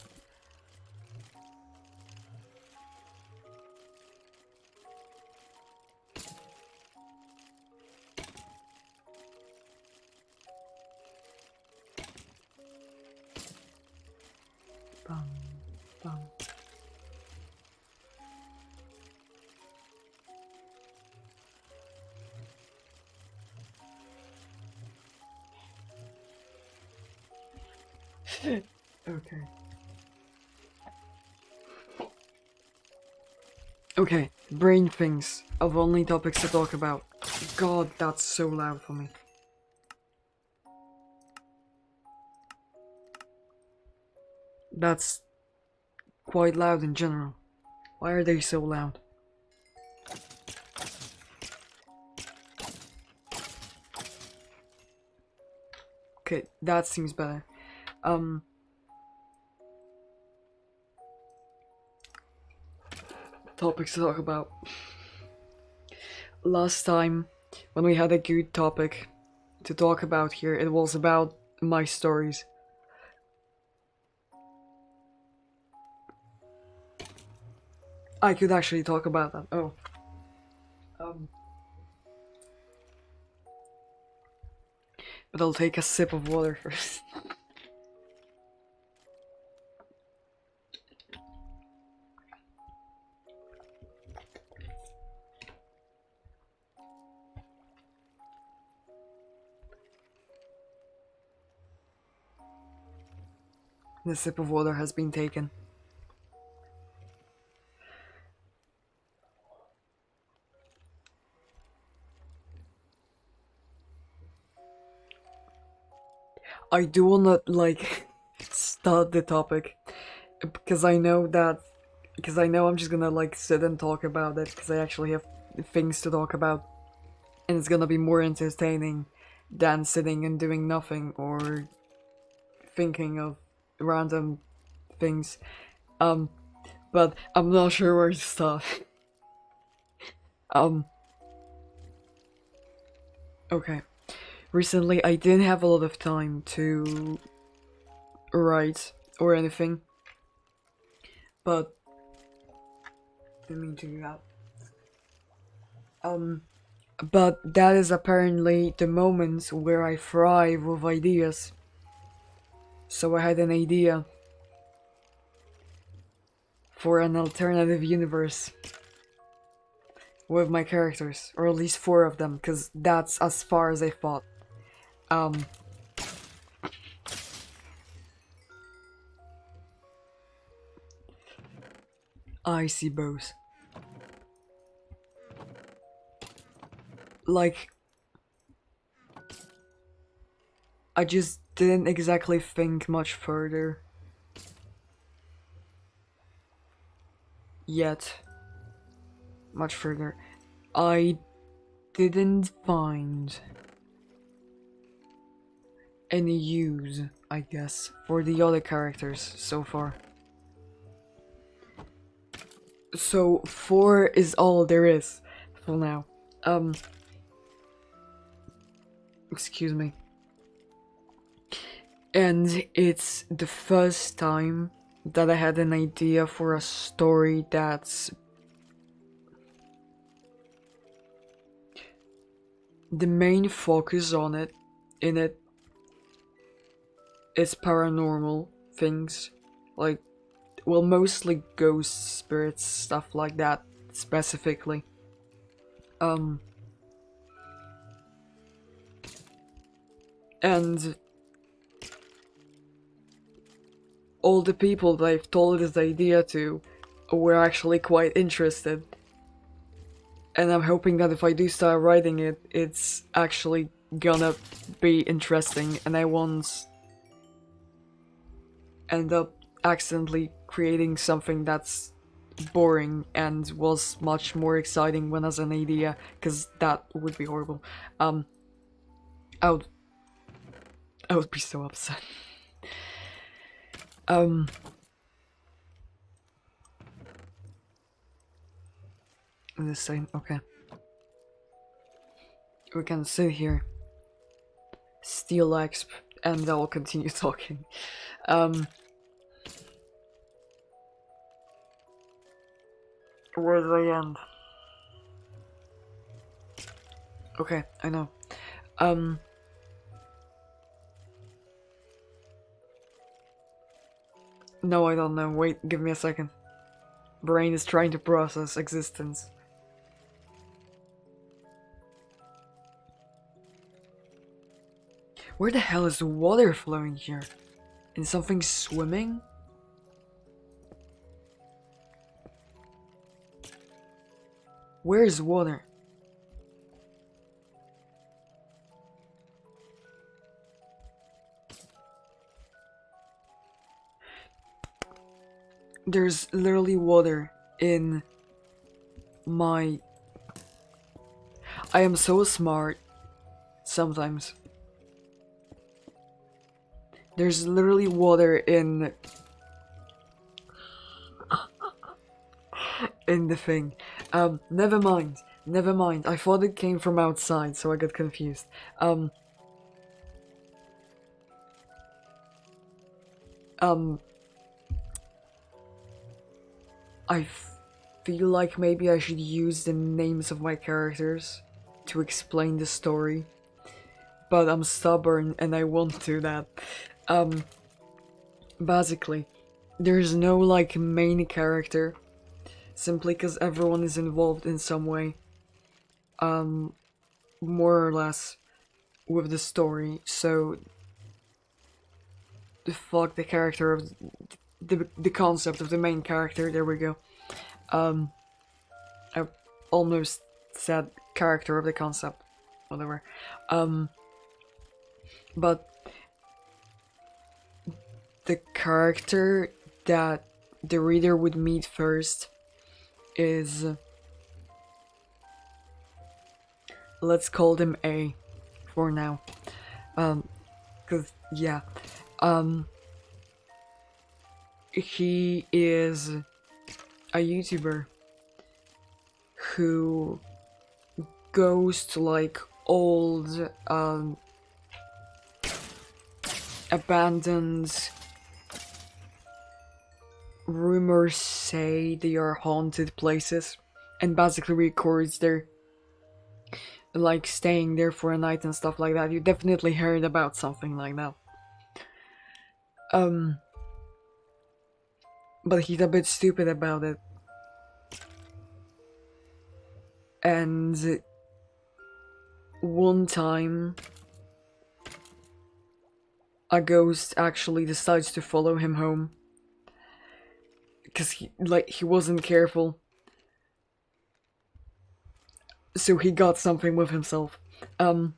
Bum, bum. Okay. Okay, brain things of only topics to talk about. God, that's so loud for me. That's quite loud in general. Why are they so loud? Okay, that seems better. Topics to talk about. Last time, when we had a good topic to talk about here, it was about my stories. I could actually talk about that. Oh. But I'll take a sip of water first. The sip of water has been taken. I do wanna, like, start the topic. Because I know I'm just gonna, like, sit and talk about it. Because I actually have things to talk about. And it's gonna be more entertaining than sitting and doing nothing or thinking of random things. But I'm not sure where to start. Okay. Recently, I didn't have a lot of time to write or anything, but didn't mean to do that. But that is apparently the moments where I thrive with ideas. So I had an idea for an alternative universe with my characters, or at least 4 of them, because that's as far as I thought. I see both. Like, I just didn't exactly think much further yet. Much further. I didn't find any use, I guess, for the other characters so far. So 4 is all there is for now. Excuse me. And it's the first time that I had an idea for a story that's the main focus on it in it is paranormal things, like, well, mostly ghosts, spirits, stuff like that specifically. And all the people that I've told this idea to were actually quite interested. And I'm hoping that if I do start writing it, it's actually gonna be interesting and I won't end up accidentally creating something that's boring and was much more exciting when as an idea, because that would be horrible. I would be so upset. The same, okay. We can sit here, steal exp, and I will continue talking. Where did I end? Okay, I know. No, I don't know. Wait, give me a second. Brain is trying to process existence. Where the hell is the water flowing here? Is something swimming? Where is water? There's literally water in my... I am so smart. Sometimes. There's literally water in the thing. Never mind. Never mind. I thought it came from outside, so I got confused. I feel like maybe I should use the names of my characters to explain the story. But I'm stubborn and I won't do that. Basically, there's no like main character, simply because everyone is involved in some way, more or less, with the story. So, the character of the concept of the main character. There we go. I almost said character of the concept, whatever. But the character that the reader would meet first is, let's call him A for now, cause yeah, he is a YouTuber who goes to like old abandoned, rumors say they are haunted places, and basically records there, like staying there for a night and stuff like that. You definitely heard about something like that. But he's a bit stupid about it. And one time a ghost actually decides to follow him home because he wasn't careful, so he got something with himself. And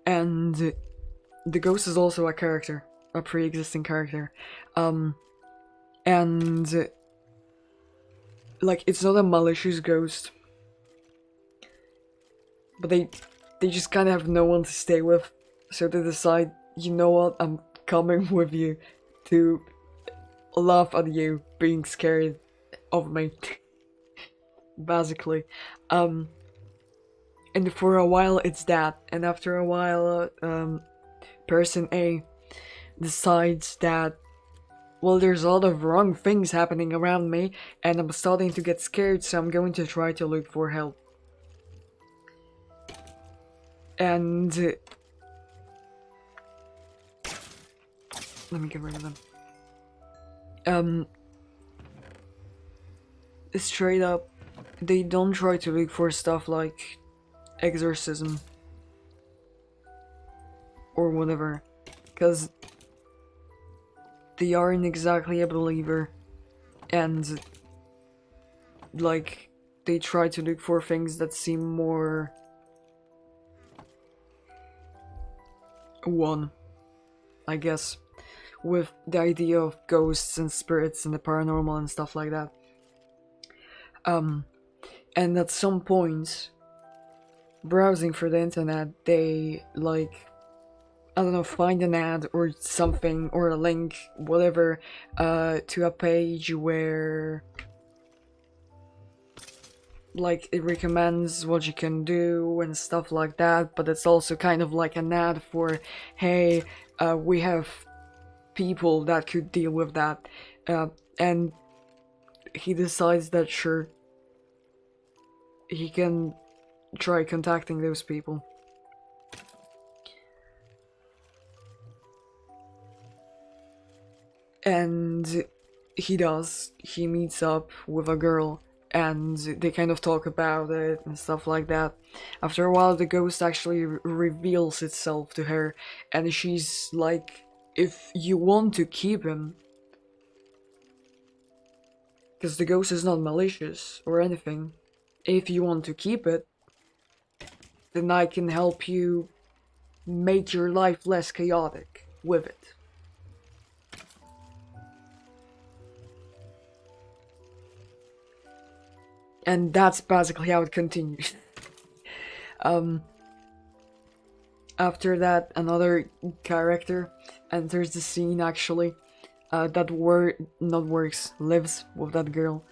the ghost is also a character, a pre-existing character, and like it's not a malicious ghost, but they just kind of have no one to stay with, so they decide, you know what, I'm coming with you to laugh at you being scared of me. Basically. And for a while it's that, and after a while person A decides that, well, there's a lot of wrong things happening around me and I'm starting to get scared, so I'm going to try to look for help. And let me get rid of them. Straight up, they don't try to look for stuff like exorcism or whatever, because they aren't exactly a believer, and like they try to look for things that seem more one, I guess, with the idea of ghosts and spirits and the paranormal and stuff like that. And at some point, browsing for the internet, they like, I don't know, find an ad or something or a link, whatever, to a page where like it recommends what you can do and stuff like that, but it's also kind of like an ad for, hey, we have people that could deal with that, and he decides that sure, he can try contacting those people. And he does. He meets up with a girl and they kind of talk about it and stuff like that. After a while, the ghost actually reveals itself to her, and she's like, if you want to keep him, because the ghost is not malicious or anything, if you want to keep it, then I can help you make your life less chaotic with it. And that's basically how it continues. After that, another character enters the scene actually, that lives with that girl.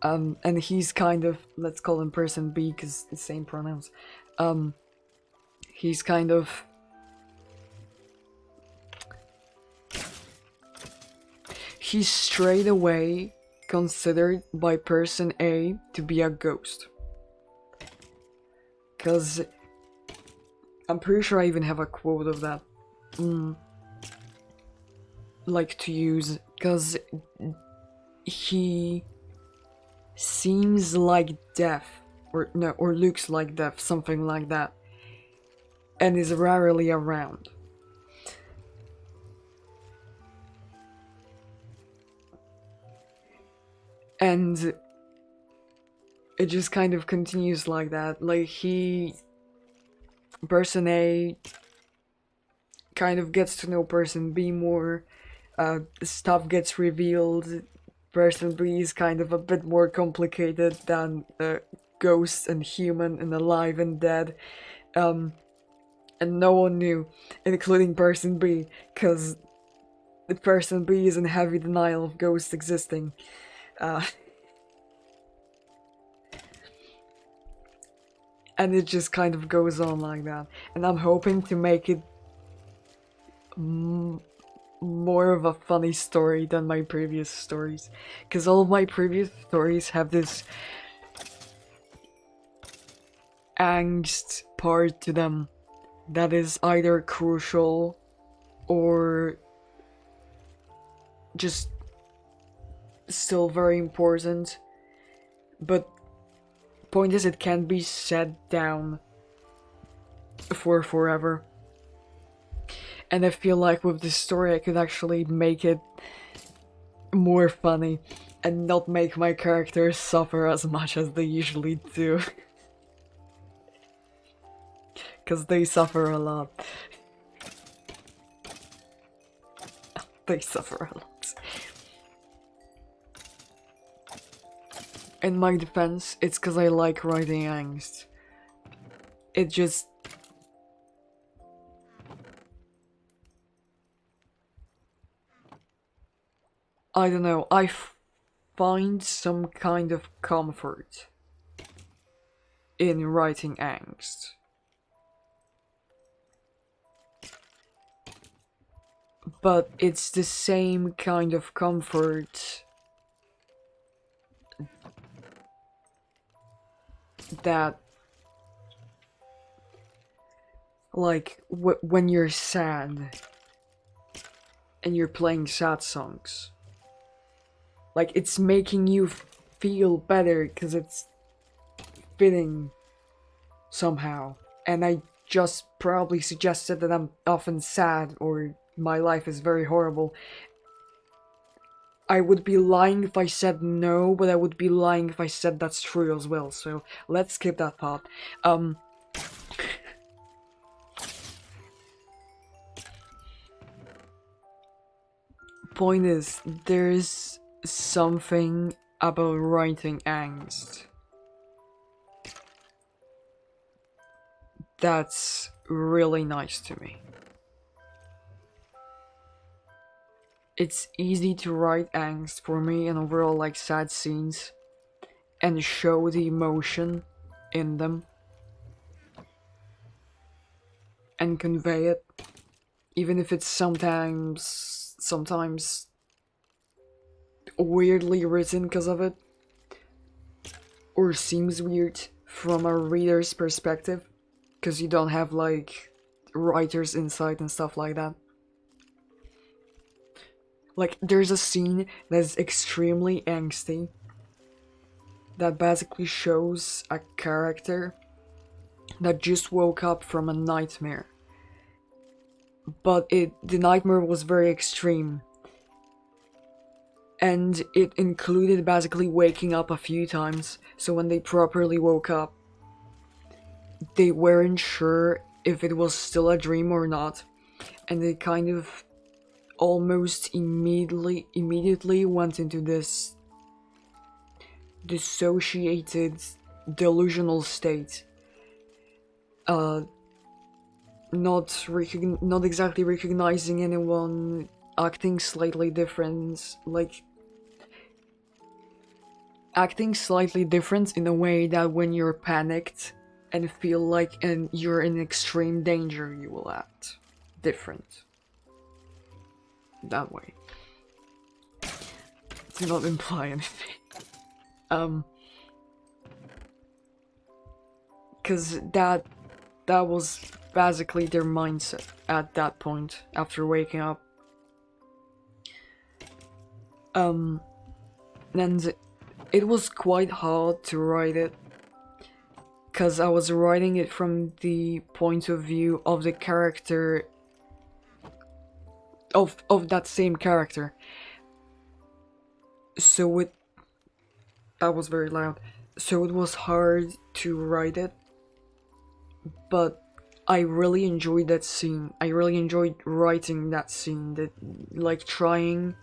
And he's kind of, let's call him person B because it's the same pronouns. He's kind of he's straight away considered by person A to be a ghost. Cause I'm pretty sure I even have a quote of that. Like to use, cause he seems like death, or no, or looks like death, something like that, and is rarely around. And it just kind of continues like that. Like person A kind of gets to know person B more, stuff gets revealed, person B is kind of a bit more complicated than ghost and human and alive and dead, and no one knew, including person B, because the person B is in heavy denial of ghosts existing. And it just kind of goes on like that. And I'm hoping to make it more of a funny story than my previous stories. Because all of my previous stories have this angst part to them that is either crucial or just still very important. But point is, it can't be set down for forever. And I feel like with this story I could actually make it more funny and not make my characters suffer as much as they usually do. Because they suffer a lot. They suffer a lot. In my defense, it's because I like writing angst. It just... I don't know, I find some kind of comfort in writing angst. But it's the same kind of comfort that, like, when you're sad and you're playing sad songs, like, it's making you feel better because it's fitting somehow. And I just probably suggested that I'm often sad or my life is very horrible. I would be lying if I said no, but I would be lying if I said that's true as well, so let's skip that part. Point is, there's something about writing angst that's really nice to me. It's easy to write angst for me and overall like sad scenes and show the emotion in them and convey it, even if it's sometimes weirdly written because of it, or seems weird from a reader's perspective because you don't have like writer's insight and stuff like that. Like, there's a scene that's extremely angsty that basically shows a character that just woke up from a nightmare. But the nightmare was very extreme. And it included basically waking up a few times, so when they properly woke up, they weren't sure if it was still a dream or not, and they kind of almost immediately went into this dissociated delusional state, not exactly recognizing anyone, acting slightly different, in a way that when you're panicked and feel like you're in extreme danger, you will act different that way. Do not imply anything. Cause that was basically their mindset at that point after waking up. And it was quite hard to write it, cause I was writing it from the point of view of the character of that same character. So that was very loud. So it was hard to write it, but I really enjoyed that scene. I really enjoyed writing that scene, that like trying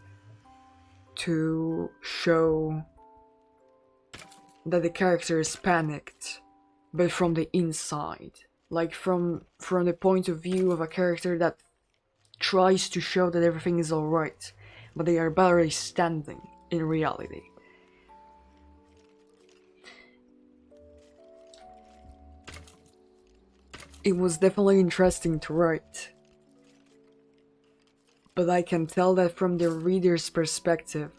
to show that the character is panicked, but from the inside, like from the point of view of a character that tries to show that everything is alright, but they are barely standing in reality. It was definitely interesting to write, but I can tell that from the reader's perspective,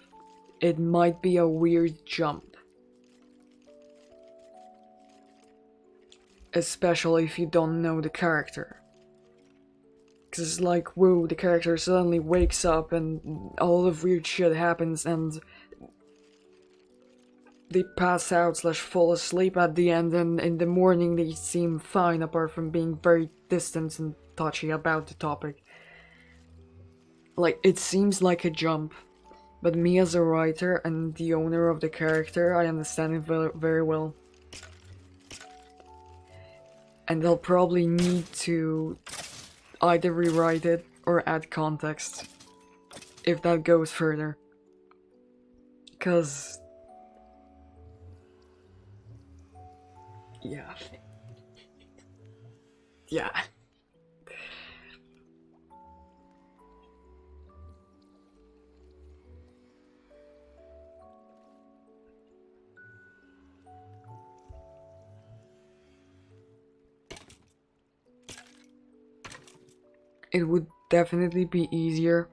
it might be a weird jump. Especially if you don't know the character. Cause it's like, whoa, the character suddenly wakes up and all of weird shit happens and they pass out / fall asleep at the end, and in the morning they seem fine apart from being very distant and touchy about the topic. Like, it seems like a jump, but me as a writer and the owner of the character, I understand it very, very well. And they'll probably need to either rewrite it or add context if that goes further. Cause yeah. Yeah. It would definitely be easier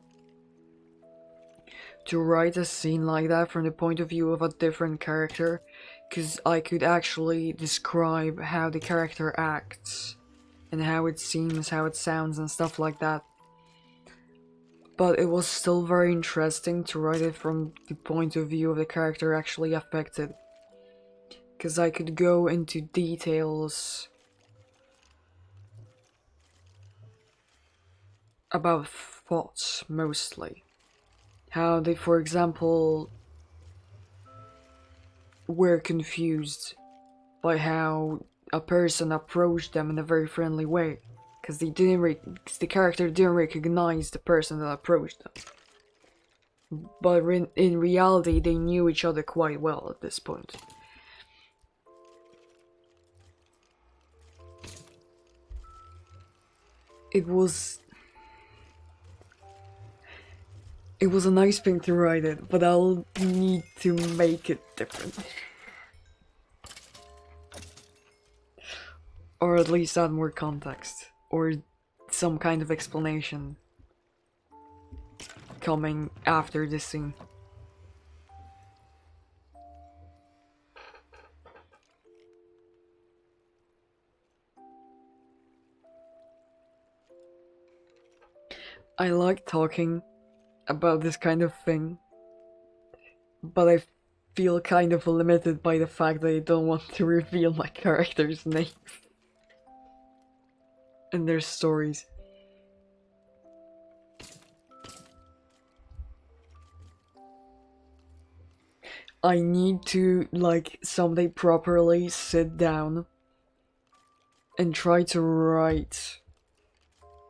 to write a scene like that from the point of view of a different character, because I could actually describe how the character acts and how it seems, how it sounds, and stuff like that. But it was still very interesting to write it from the point of view of the character actually affected, because I could go into details about thoughts mostly. how they, for example, were confused by how a person approached them in a very friendly way, because the character didn't recognize the person that approached them. But in reality, they knew each other quite well at this point. It was a nice thing to write it, but I'll need to make it different. Or at least add more context, or some kind of explanation coming after this scene. I like talking about this kind of thing, but I feel kind of limited by the fact that I don't want to reveal my characters' names and their stories. I need to, like, someday properly sit down and try to write,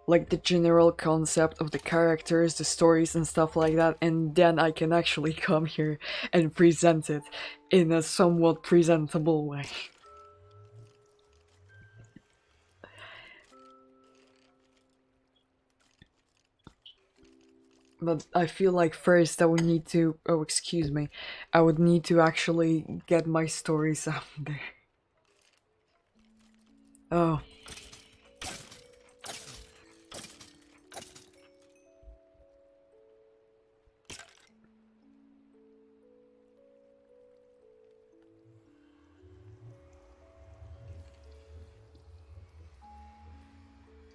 like, the general concept of the characters, the stories and stuff like that, and then I can actually come here and present it in a somewhat presentable way. But I feel like first I would need to, oh excuse me, I would need to actually get my stories out there. Oh.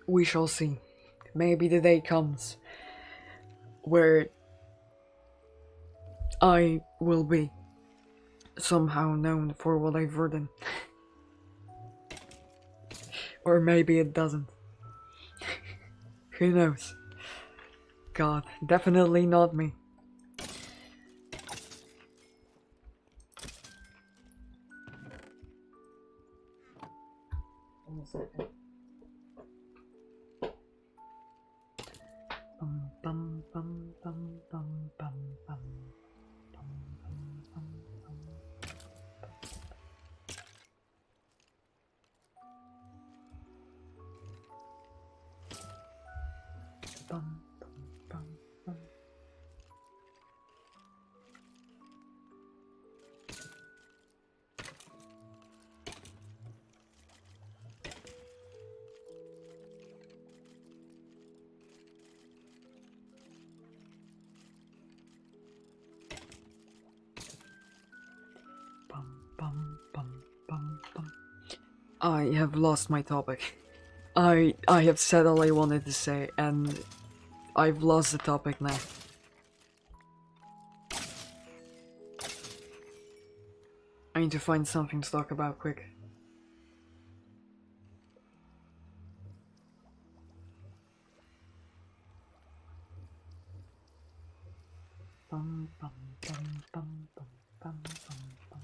We shall see. Maybe the day comes where I will be somehow known for what I've written. Or maybe it doesn't. Who knows? God, definitely not me. One second. Bum bum bum bum bum bum bum bum bum bum bum bum bum. Bum bum bum bum. I have lost my topic. I have said all I wanted to say, and I've lost the topic now. I need to find something to talk about quick. Bum bum bum bum bum bum bum bum.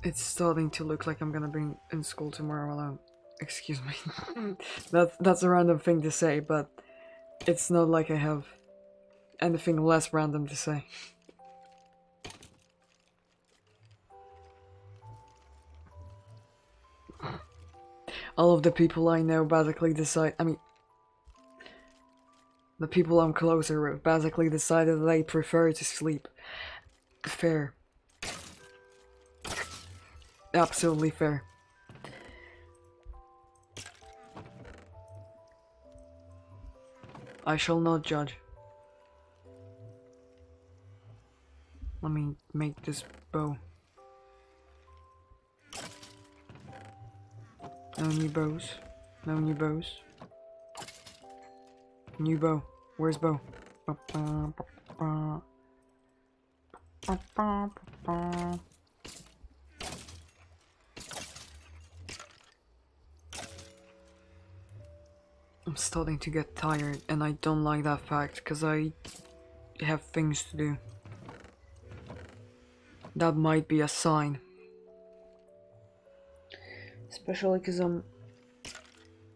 It's starting to look like I'm gonna be in school tomorrow alone. Excuse me. That's a random thing to say, but it's not like I have anything less random to say. All of the people I know basically decide, the people I'm closer with basically decided that they prefer to sleep. Fair. Absolutely fair. I shall not judge. Let me make this bow. No new bows. No new bows. New bow. Where's bow? I'm starting to get tired, and I don't like that fact because I have things to do. That might be a sign. Especially because I'm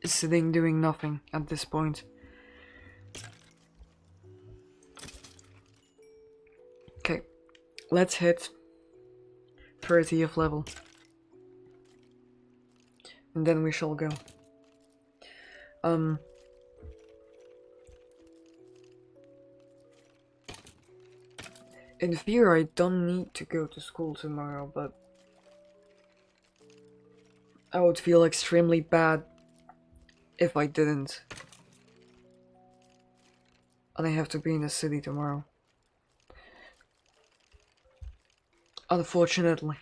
sitting doing nothing at this point. Okay, let's hit 30th level. And then we shall go. In theory, I don't need to go to school tomorrow, but I would feel extremely bad if I didn't. And I have to be in the city tomorrow. Unfortunately.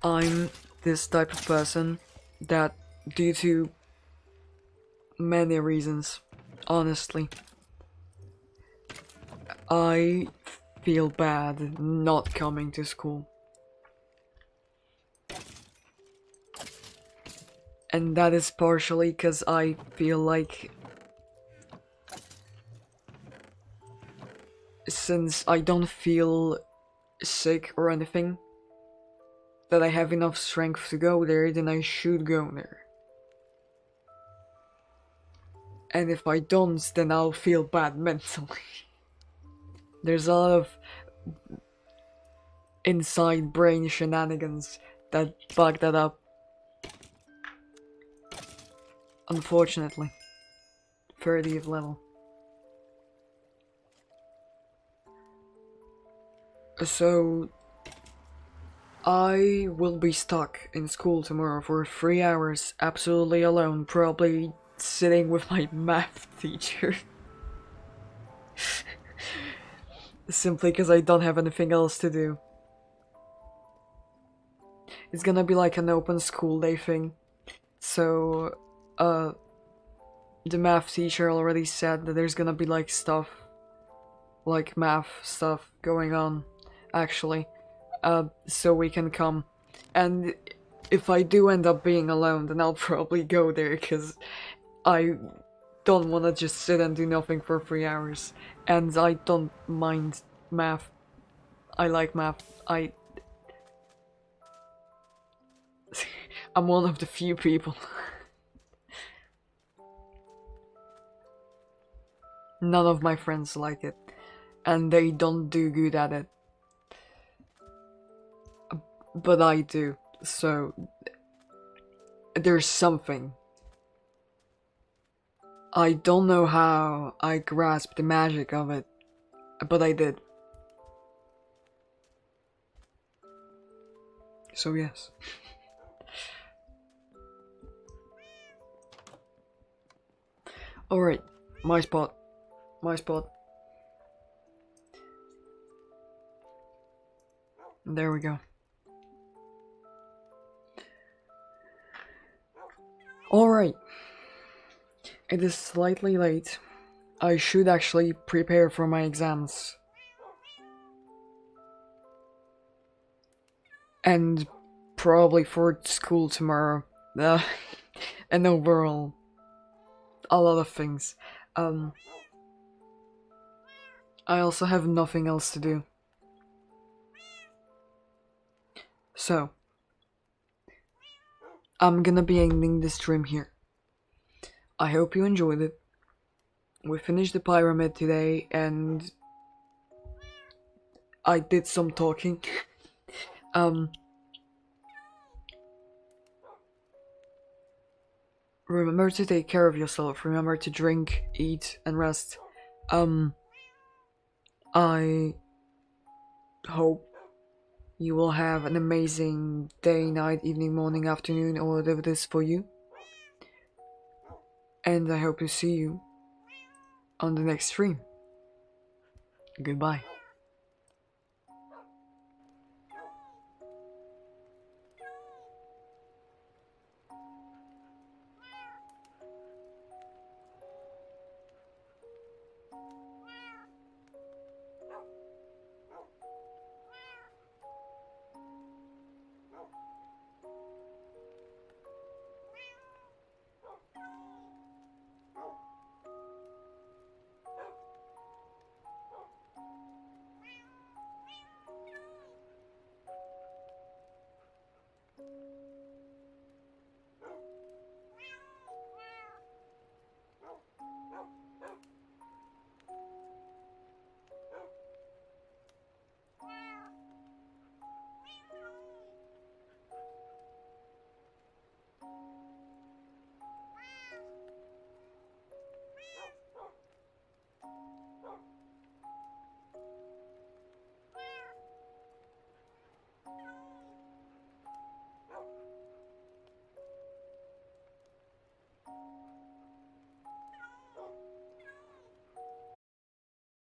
I'm this type of person that, due to many reasons, honestly, I feel bad not coming to school. And that is partially because I feel like, since I don't feel sick or anything, that I have enough strength to go there, then I should go there. And if I don't, then I'll feel bad mentally. There's a lot of inside brain shenanigans that back that up. Unfortunately. 30th level. So I will be stuck in school tomorrow for 3 hours, absolutely alone, probably sitting with my math teacher. Simply because I don't have anything else to do. It's gonna be like an open school day thing. So, the math teacher already said that there's gonna be like stuff, like math stuff going on, actually. So we can come. And if I do end up being alone, then I'll probably go there, because I don't want to just sit and do nothing for 3 hours. And I don't mind math. I like math. I'm one of the few people. None of my friends like it. And they don't do good at it. But I do. So there's something. I don't know how I grasped the magic of it, but I did. So yes. Alright, my spot. My spot. There we go. Alright. It is slightly late. I should actually prepare for my exams. And probably for school tomorrow. And overall, a lot of things. I also have nothing else to do. So, I'm gonna be ending this stream here. I hope you enjoyed it. We finished the pyramid today, and I did some talking. Remember to take care of yourself. Remember to drink, eat, and rest. I hope you will have an amazing day, night, evening, morning, afternoon, or whatever it is for you. And I hope to see you on the next stream. Goodbye.